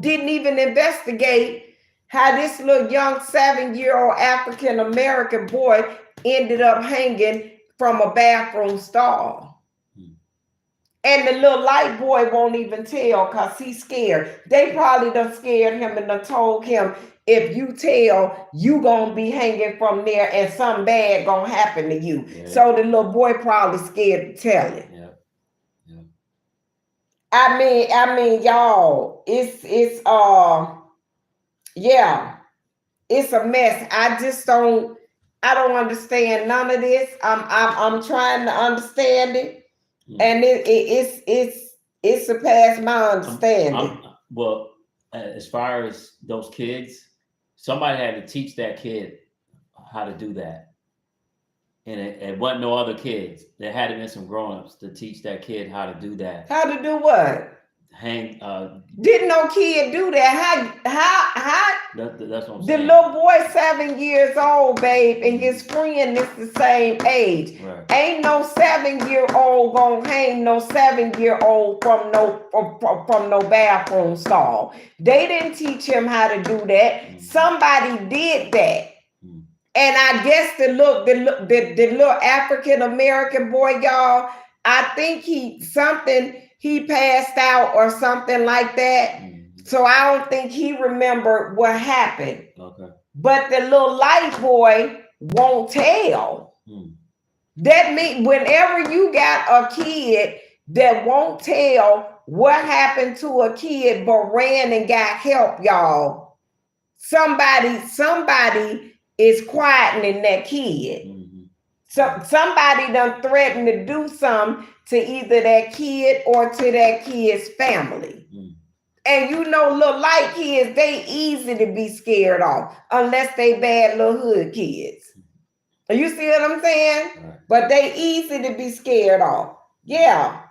didn't even investigate how this little young 7-year-old African American boy ended up hanging from a bathroom stall. Hmm. And the little light boy won't even tell because he's scared. They probably done scared him and done told him, if you tell, you gonna be hanging from there and something bad gonna happen to you. Yeah. So the little boy probably scared to tell it. Yeah. Yeah. I mean, y'all, it's yeah, it's a mess. I don't understand none of this. I'm trying to understand it, and it surpassed my understanding. Well, as far as those kids, somebody had to teach that kid how to do that, and it wasn't no other kids. There had to be some grown-ups to teach that kid how to do that. How to do what? Hang. Didn't no kid do that? How? That's what I'm saying. The little boy 7 years old, babe, and his friend is the same age. Right. Ain't no 7-year-old gonna hang no 7-year-old from no bathroom stall. They didn't teach him how to do that. Mm-hmm. Somebody did that. Mm-hmm. And I guess the little African American boy, y'all, I think he passed out or something like that. Mm-hmm. So I don't think he remembered what happened. Okay. But the little light boy won't tell. Mm. That means whenever you got a kid that won't tell what happened to a kid but ran and got help, y'all, somebody is quietening that kid. Mm-hmm. So somebody done threatened to do something to either that kid or to that kid's family. Mm. And you know, little light kids, they easy to be scared off unless they bad little hood kids. You see what I'm saying? Right. But they easy to be scared off. Yeah.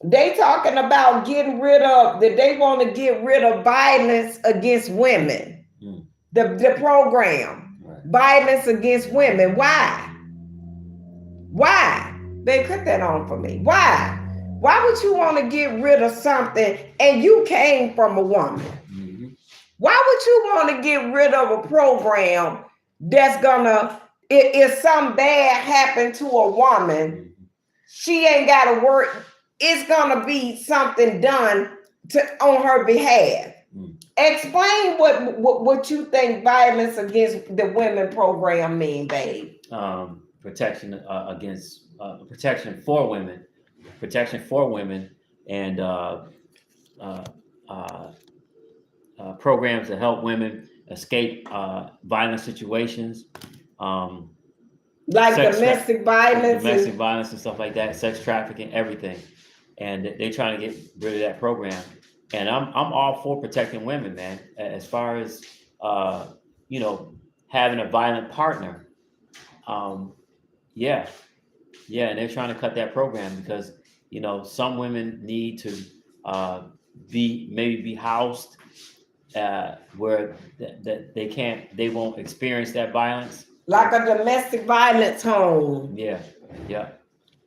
They talking about they want to get rid of violence against women. Mm. The program, right. Violence against women. Why? Why? They put that on for me. Why? Why would you want to get rid of something and you came from a woman? Mm-hmm. Why would you want to get rid of a program that's gonna, if something bad happened to a woman, she ain't got to work, it's gonna be something done on her behalf. Mm. Explain what you think violence against the women program mean, babe. Protection against protection for women. Protection for women and programs to help women escape violent situations, like domestic violence, and stuff like that, sex trafficking, everything, and they're trying to get rid of that program. And I'm all for protecting women, man. As far as you know, having a violent partner, um, yeah, yeah, and they're trying to cut that program because some women need to uh, be housed where that they won't experience that violence, like a domestic violence home. Yeah, yeah.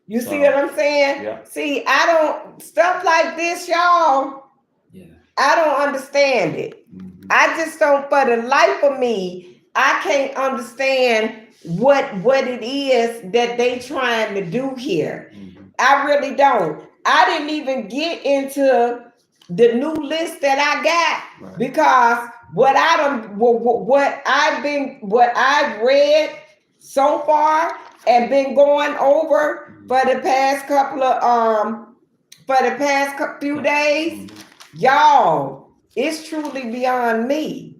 You see what I'm saying? Yeah. See, I don't stuff like this, y'all. Yeah. I don't understand it. Mm-hmm. I just don't, for the life of me, I can't understand what it is that they trying to do here. Mm-hmm. I really don't. I didn't even get into the new list that I got, right, because what I've read so far and been going over for the past few days, y'all, it's truly beyond me.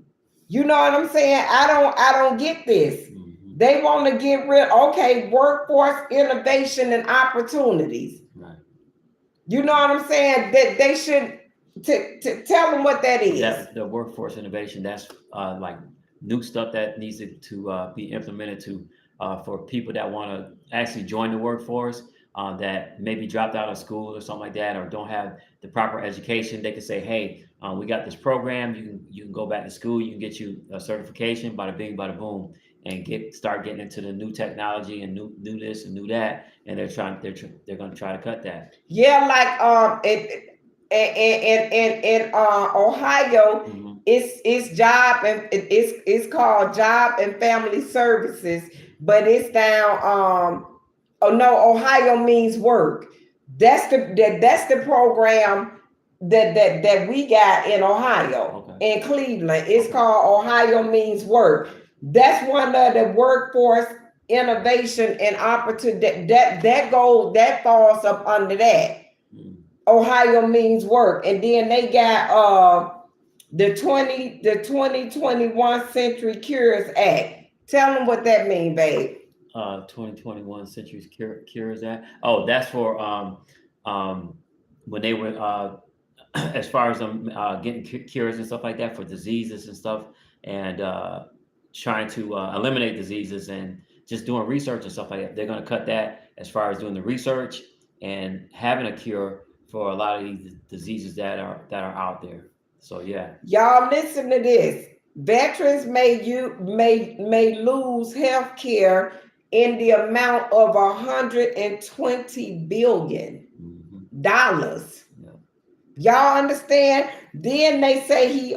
You know what I'm saying? I don't get this. They want to get rid, workforce innovation and opportunities. Right. You know what I'm saying? That they should to tell them what that is. That the workforce innovation, that's like new stuff that needs to be implemented to for people that want to actually join the workforce, that maybe dropped out of school or something like that, or don't have the proper education. They can say, hey, we got this program. You can go back to school. You can get you a certification, bada bing, bada boom, and start getting into the new technology and new this and new that. And they're going to try to cut that. Yeah, like in Ohio, mm-hmm, it's job and it's called Job and Family Services, but it's down. Ohio means work. That's the program that we got in Ohio, okay, in Cleveland. It's okay, called Ohio means work. That's one of the workforce innovation and opportunity that falls up under that. Ohio means work. And then they got the 2021 Century Cures Act. Tell them what that means, babe. 2021 Century Cures Act. Oh, that's for when they were as far as them getting cures and stuff like that for diseases and stuff, and trying to eliminate diseases and just doing research and stuff like that. They're going to cut that as far as doing the research and having a cure for a lot of these diseases that are out there. So yeah, y'all listen to this. Veterans may lose health care in the amount of $120 billion. Mm-hmm. Yeah. Y'all understand? Then they say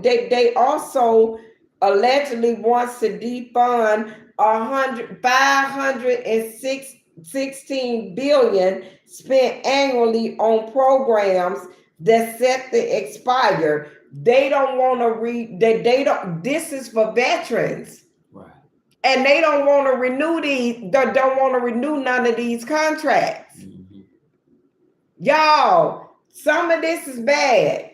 they also allegedly wants to defund 516 billion spent annually on programs that set to expire. They don't want to they don't. This is for veterans, right? And they don't want to renew don't want to renew none of these contracts. Mm-hmm. Y'all, some of this is bad.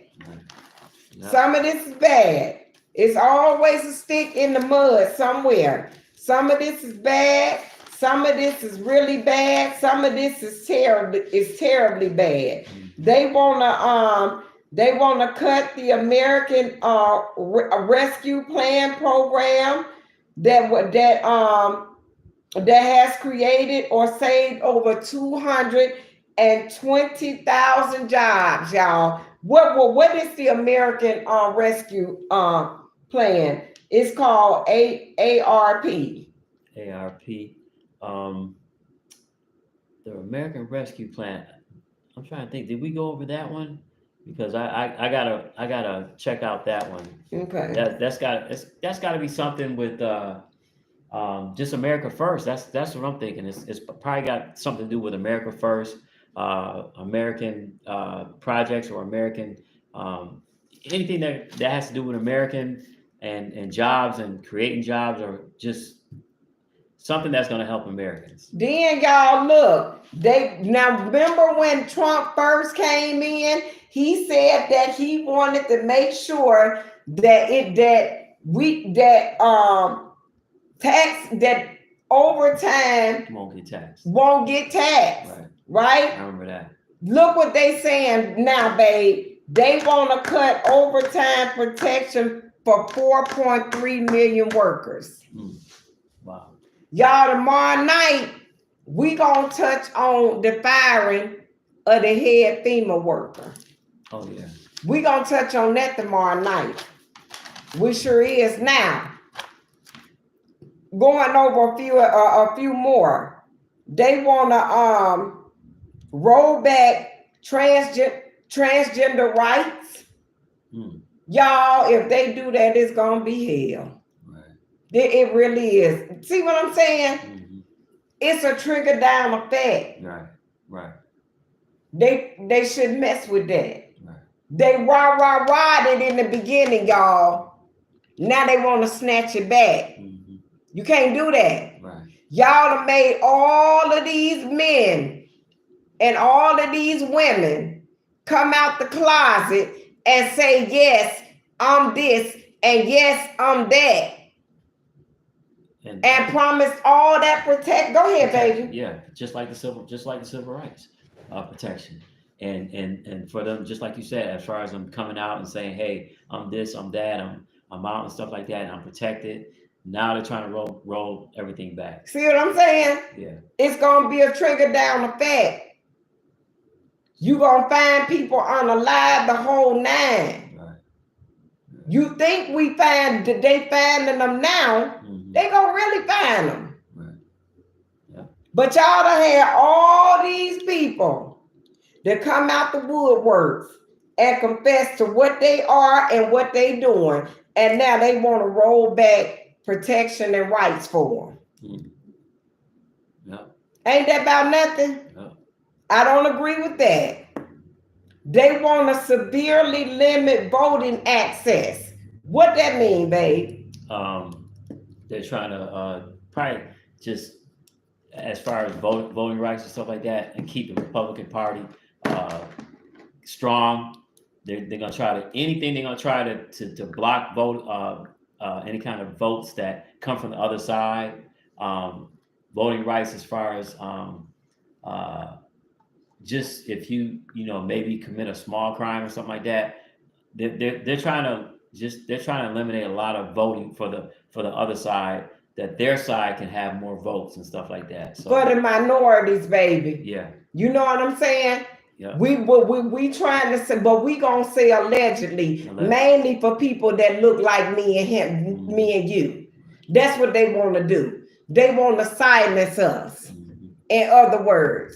Yep. Some of this is bad. It's always a stick in the mud somewhere. Some of this is bad. Some of this is really bad. Some of this is terribly bad. Mm-hmm. They wanna cut the American Rescue Plan program that has created or saved over 220,000 jobs, y'all. What is the American Rescue Plan? It's called ARP. ARP. The American Rescue Plan. I'm trying to think. Did we go over that one? Because I gotta check out that one. Okay. That's got to be something with just America First. That's what I'm thinking. It's probably got something to do with America First, American projects, or American anything that has to do with American and jobs and creating jobs, or just something that's going to help Americans. Then y'all look, now remember when Trump first came in, he said that he wanted to make sure that overtime Won't get taxed. won't get taxed. Right? I remember that. Look what they saying now, babe. They want to cut overtime protection for 4.3 million workers. Wow. Y'all, tomorrow night, we gonna touch on the firing of the head FEMA worker. Oh yeah. We gonna touch on that tomorrow night. We sure is now. Going over a few more. They wanna roll back transgender rights. Y'all, if they do that, it's gonna be hell. Right. It really is. See what I'm saying? It's a trigger down effect. Right. They should mess with that. Right. They rah it in the beginning, y'all. Now they want to snatch it back. You can't do that. Right. Y'all have made all of these men and all of these women come out the closet and say, yes, I'm this, and yes, I'm that. And promise all that protect. Go ahead, baby. Yeah, just like the civil rights protection. And for them, just like you said, as far as them coming out and saying, hey, I'm this, I'm that, I'm out and stuff like that, and I'm protected. Now they're trying to roll everything back. See what I'm saying? Yeah. It's gonna be a trigger down effect. You gonna find people unalive the whole nine. Right. You think they finding them now? They gonna really find them. Right. Yeah. But y'all done had all these people that come out the woodworks and confess to what they are and what they doing, and now they want to roll back protection and rights for them. Yeah. Ain't that about nothing? Yeah. I don't agree with that. They want to severely limit voting access. What that mean, babe? They're trying to probably just as far as voting rights and stuff like that, and keep the Republican Party strong. They're gonna try to anything. They're gonna try to block vote any kind of votes that come from the other side. Voting rights as far as just if you maybe commit a small crime or something like that. They're trying to eliminate a lot of voting for the other side, that their side can have more votes and stuff like that. So, for the minorities, baby. Yeah. You know what I'm saying? Yeah. We trying to say, but we gonna say allegedly, mainly for people that look like me and him, me and you. That's what they want to do. They want to silence us. In other words,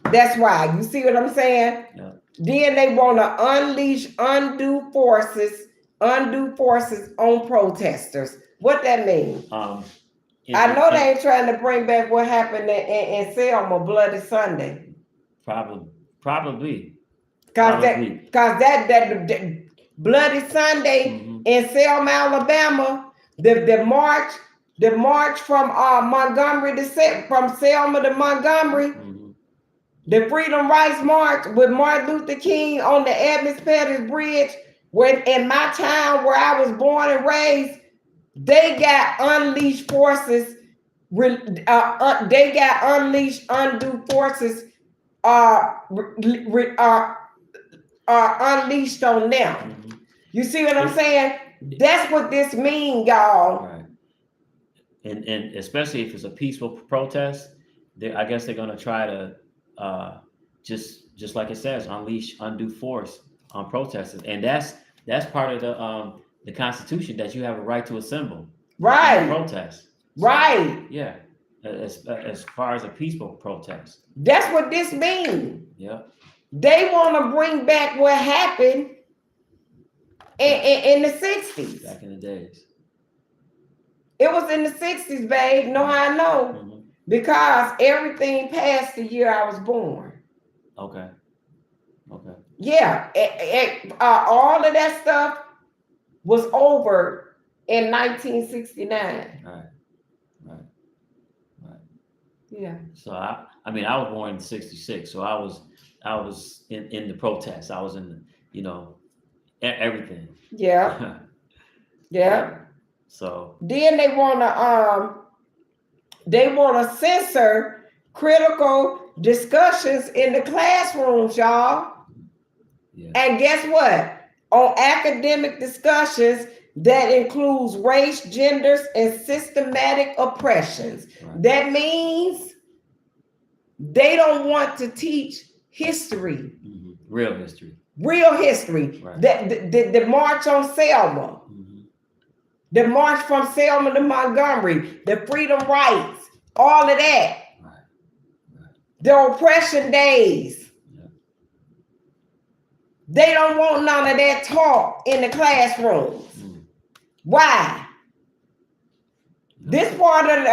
that's why. You see what I'm saying? Yeah. Then they want to unleash undue forces on protesters. What that mean? I know they ain't trying to bring back what happened in Selma, Bloody Sunday. Probably. Cause that Bloody Sunday in Selma, Alabama, the march from Montgomery from Selma to Montgomery, the Freedom Rights March with Martin Luther King on the Edmonds Pettus Bridge, when in my town where I was born and raised, they got unleashed forces. They got unleashed undue forces unleashed on them. You see what I'm saying? That's what this means, y'all. Right. And especially if it's a peaceful protest, I guess they're gonna try to just like it says, unleash undue force on protesters, and that's part of the Constitution, that you have a right to assemble, right, protest, right. Yeah, as far as a peaceful protest. That's what this means. Yeah. They want to bring back what happened in the 60s. Back in the days. It was in the 60s, babe. Know how I know? Because everything passed the year I was born. Okay. Yeah. All of that stuff was over in 1969. Right. Yeah. So I was born in '66, so I was in the protests. I was in everything. Yeah. Yeah. So then they want to They want to censor critical discussions in the classrooms, y'all. Yeah. And guess what? On academic discussions that includes race, genders, and systematic oppressions. Right. That means they don't want to teach history. Mm-hmm. Real history. Real history. Right. The march on Selma. Mm-hmm. The march from Selma to Montgomery. The freedom rights. All of that. Right. Right. The oppression days. Yeah. They don't want none of that taught in the classrooms. Mm. Why? Yeah. This part of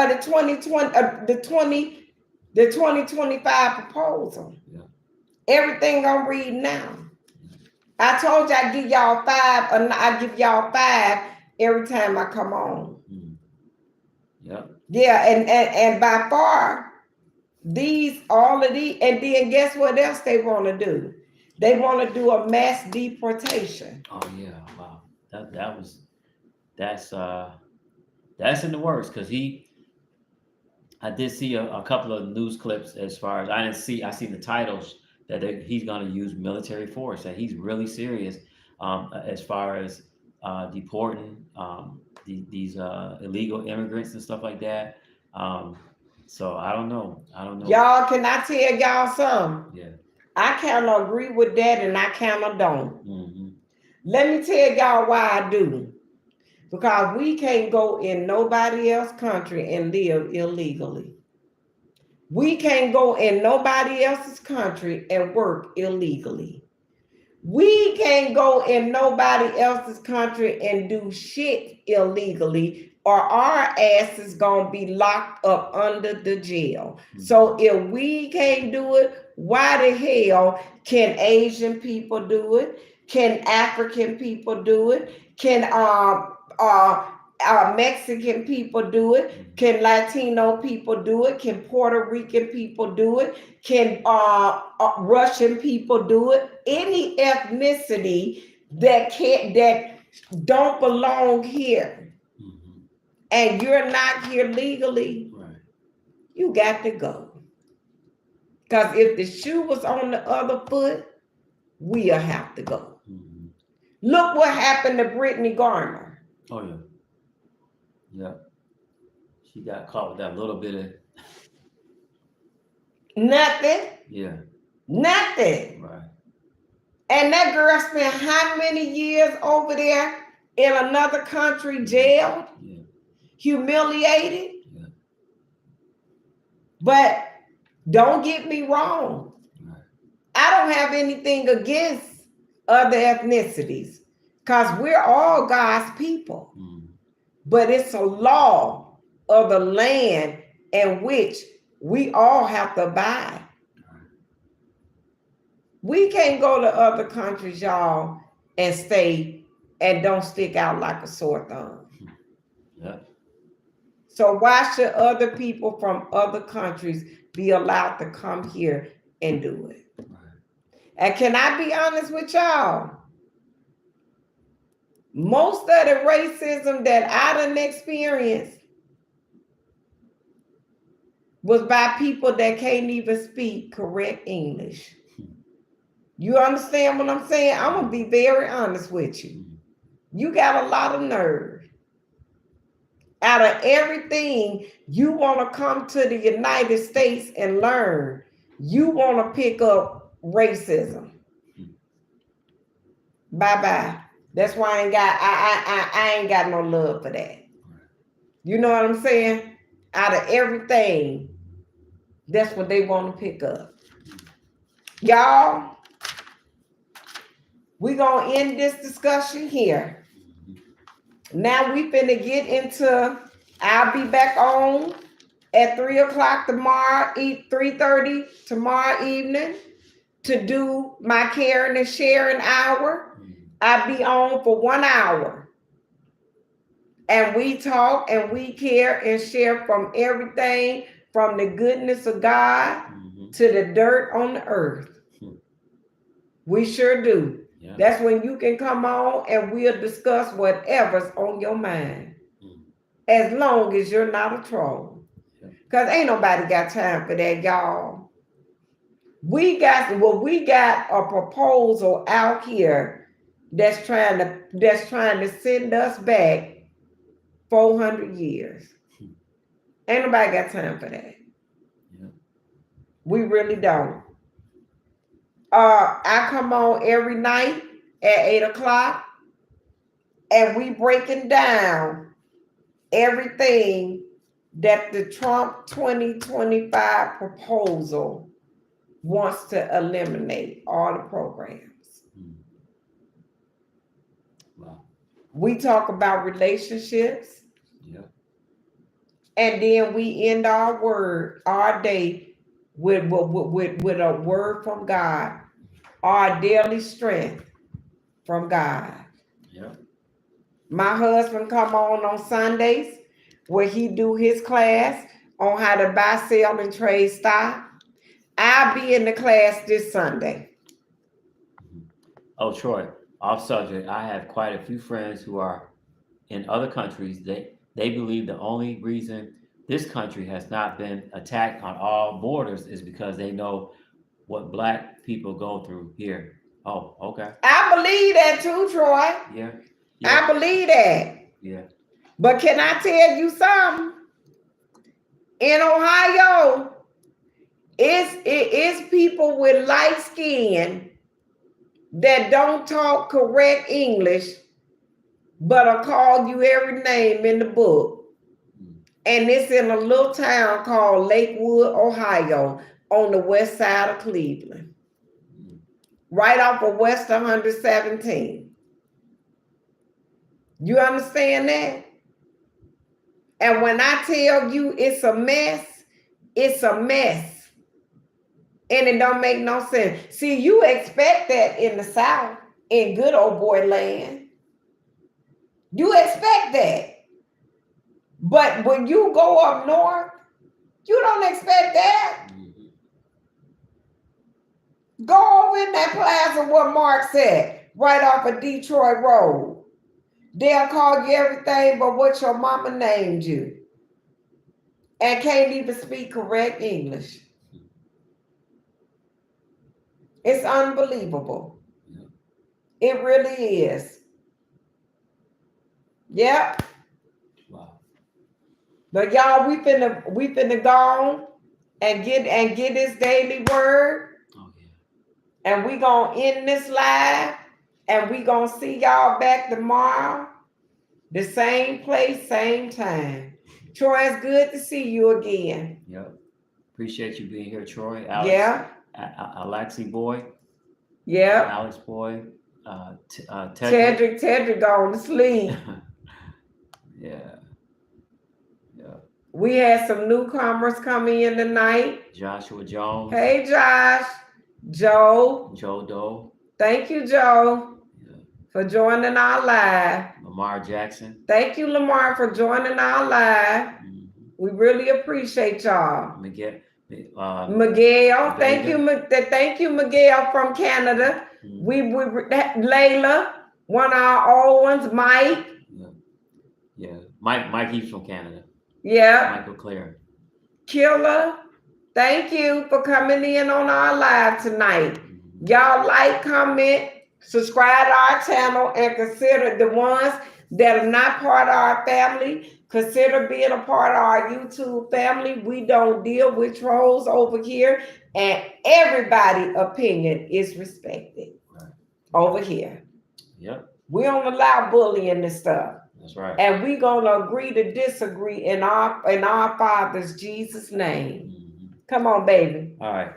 the 2020 the 2025 proposal. Yeah. Everything I'm reading now. I told you I give y'all 5, and I give y'all 5 every time I come on. Mm. Yeah. Yeah, and by far, all of these, and then guess what else they want to do? They want to do a mass deportation. Oh yeah, wow. That's in the works because I did see a couple of news clips as far as I seen the titles that he's going to use military force, that he's really serious as far as deporting these illegal immigrants and stuff like that. So I don't know. Y'all, can I tell y'all something? Yeah. I kind of agree with that and I kind of don't. Mm-hmm. Let me tell y'all why I do. Because we can't go in nobody else's country and live illegally. We can't go in nobody else's country and work illegally. We can't go in nobody else's country and do shit illegally, or our ass is gonna be locked up under the jail. Mm-hmm. So if we can't do it, why the hell can Asian people do it? Can African people do it? Can Mexican people do it? Can Latino people do it? Can Puerto Rican people do it? Can Russian people do it? Any ethnicity that don't belong here, Mm-hmm. and you're not here legally, Right. you got to go. Because if the shoe was on the other foot, we'll have to go. Mm-hmm. Look what happened to Brittany Garner. Oh yeah. Yeah. She got caught with that little bit of Nothing. yeah. Nothing. Right. And that girl spent how many years over there in another country, jailed, Yeah. humiliated? Yeah. But don't get me wrong. Right. I don't have anything against other ethnicities because we're all God's people. Mm-hmm. But it's a law of the land in which we all have to abide. We can't go to other countries, y'all, and stay and don't stick out like a sore thumb. Yeah. So why should other people from other countries be allowed to come here and do it? Right. And can I be honest with y'all? Most of the racism that I done experienced was by people that can't even speak correct English. You understand what I'm saying? I'm gonna be very honest with you. You got a lot of nerve. Out of everything, you want to come to the United States and learn. You want to pick up racism. Bye-bye. That's why I ain't got no love for that. You know what I'm saying? Out of everything, that's what they want to pick up. Y'all, we're going to end this discussion here. Now we finna get into, I'll be back on at 3:00 tomorrow, 3:30 tomorrow evening to do my caring and sharing hour. I'll be on for 1 hour. And we talk and we care and share from everything from the goodness of God to the dirt on the earth. We sure do. Yeah. That's when you can come on and we'll discuss whatever's on your mind. As long as you're not a troll. Cause ain't nobody got time for that, y'all. We got a proposal out here that's trying to send us back 400 years. Ain't nobody got time for that. Yeah. We really don't. I come on every night at 8 o'clock, and we breaking down everything that the Trump 2025 proposal wants to eliminate all the programs. Mm. Wow. We talk about relationships, Yeah. and then we end our day with a word from God, our daily strength from God. Yeah. My husband come on Sundays where he do his class on how to buy, sell, and trade stock. I'll be in the class this Sunday. Oh, Troy, off subject. I have quite a few friends who are in other countries. They believe the only reason this country has not been attacked on all borders is because they know what black people go through here. Oh, okay. I believe that too, Troy. Yeah. I Yeah. believe that. Yeah. But can I tell you something? In Ohio, it's people with light skin that don't talk correct English, but will call you every name in the book. And it's in a little town called Lakewood, Ohio, on the west side of Cleveland, right off of West 117. You understand that? And when I tell you it's a mess, it's a mess. And it don't make no sense. See, you expect that in the South, in good old boy land. You expect that. But when you go up north, you don't expect that. Go over in that plaza where Mark said, right off of Detroit Road. They'll call you everything but what your mama named you. And can't even speak correct English. It's unbelievable. It really is. Yep. Wow. But y'all, we finna go on and get this daily word. Oh, yeah. And we gonna end this live, and we gonna see y'all back tomorrow. The same place, same time. Troy, it's good to see you again. Yep. Appreciate you being here, Troy. Alex, Yeah. Alexi boy. Yeah. Alex boy. Tedrick. Tedrick gone to sleep. Yeah. Yeah. We had some newcomers coming in tonight. Joshua Jones. Hey, Josh. Joe. Joe Doe. Thank you, Joe, Yeah. for joining our live. Lamar Jackson. Thank you, Lamar, for joining our live. Mm-hmm. We really appreciate y'all. Miguel. Thank you, Miguel from Canada. Mm-hmm. We Layla, one of our old ones, Mike. Yeah. Mike, he's from Canada. Yeah. Michael Clare. Killer, thank you for coming in on our live tonight. Mm-hmm. Y'all like, comment, subscribe to our channel, and consider the ones that are not part of our family. Consider being a part of our YouTube family. We don't deal with trolls over here, and everybody's opinion is respected over here. Yep. We don't allow bullying and stuff. That's right. And we're gonna agree to disagree in our Father's Jesus' name. Mm-hmm. Come on, baby. All right.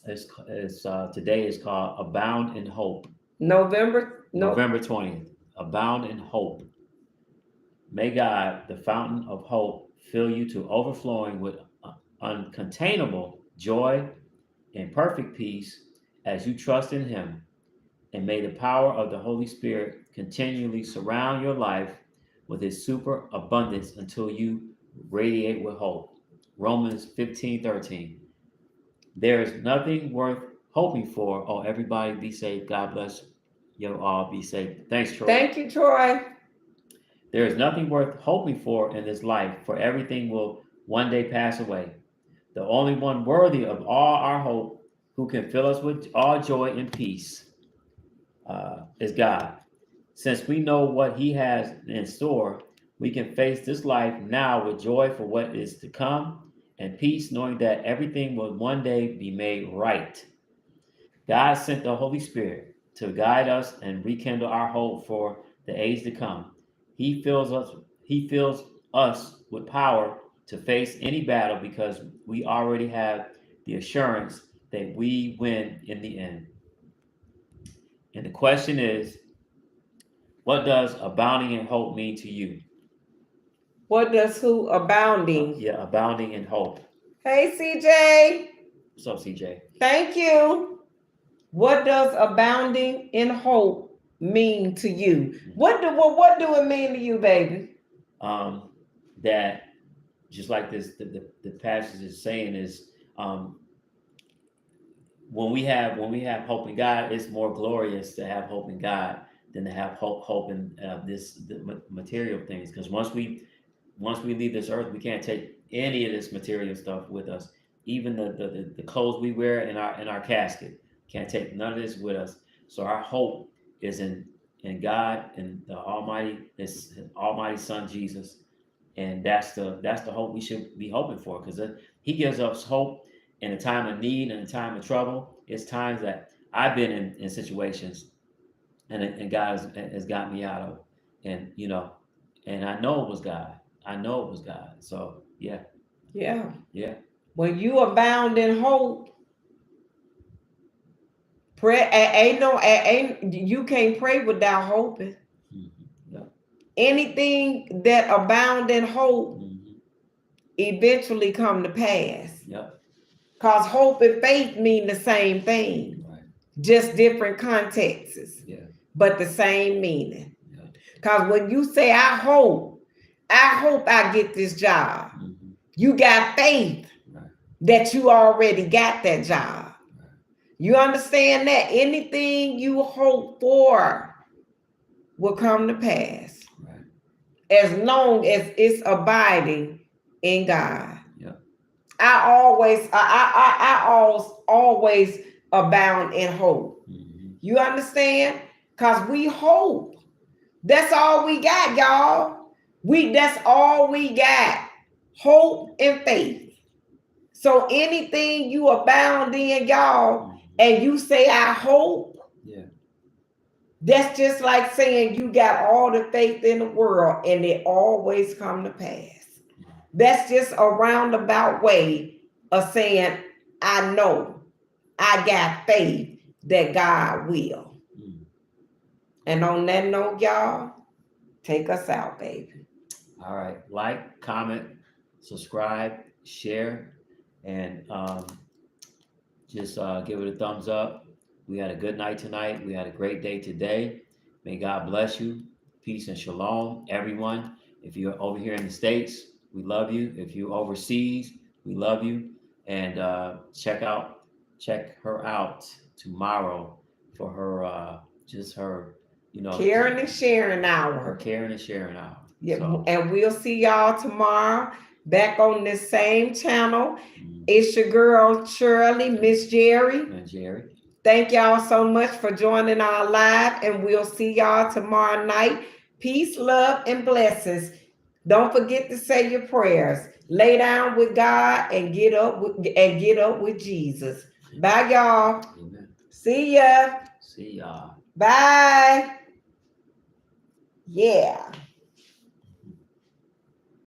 Today is called Abound in Hope. November 20th. Abound in Hope. May God, the fountain of hope, fill you to overflowing with uncontainable joy and perfect peace as you trust in Him. And may the power of the Holy Spirit continually surround your life with His super abundance until you radiate with hope. Romans 15:13. There is nothing worth hoping for. Oh, everybody be safe. God bless you all. Be safe. Thanks, Troy. Thank you, Troy. There is nothing worth hoping for in this life, for everything will one day pass away. The only one worthy of all our hope, who can fill us with all joy and peace, is God. Since we know what He has in store, we can face this life now with joy for what is to come and peace, knowing that everything will one day be made right. God sent the Holy Spirit to guide us and rekindle our hope for the age to come. He fills us, he fills us with power to face any battle because we already have the assurance that we win in the end. And the question is, what does abounding in hope mean to you? What does who abounding? Yeah, abounding in hope. Hey, CJ. What's up, CJ? Thank you. What does abounding in hope mean to you? What do it mean to you, baby? That just like this, the passage is saying is, when we have hope in God, it's more glorious to have hope in God than to have hope in the material things. Because once we leave this earth, we can't take any of this material stuff with us. Even the clothes we wear in our casket, can't take none of this with us. So our hope is in God and the Almighty, His Almighty Son Jesus, and that's the hope we should be hoping for, because He gives us hope in a time of need and a time of trouble. It's times that I've been in situations, and God has got me out of, and and I know it was God. I know it was God. So yeah. Yeah. When you abound in hope, pray ain't you can't pray without hoping. Mm-hmm. Yeah. Anything that abound in hope eventually come to pass. Yep. Cause hope and faith mean the same thing, Right. just different contexts. Yeah. But the same meaning. Yeah. Cause when you say I hope I get this job, you got faith that you already got that job. You understand that anything you hope for will come to pass, as long as it's abiding in God. Yeah. I always abound in hope. You understand? Because we hope. That's all we got, y'all. That's all we got. Hope and faith. So anything you abound in, y'all, and you say, I hope, that's just like saying you got all the faith in the world and it always come to pass. That's just a roundabout way of saying, I know, I got faith that God will. And on that note, y'all, take us out, baby. All right. Like, comment, subscribe, share, and just give it a thumbs up. We had a good night tonight. We had a great day today. May God bless you. Peace and shalom, everyone. If you're over here in the States, we love you. If you're overseas, we love you. And check her out tomorrow for her caring and sharing hour. Her caring and sharing hour. Yeah, so. And we'll see y'all tomorrow back on this same channel. It's your girl Shirley, Miss Gerry. And Gerry. Thank y'all so much for joining our live, and we'll see y'all tomorrow night. Peace, love, and blessings. Don't forget to say your prayers. Lay down with God and get up with Jesus. Bye, y'all. Amen. See ya. See y'all. Bye. Yeah.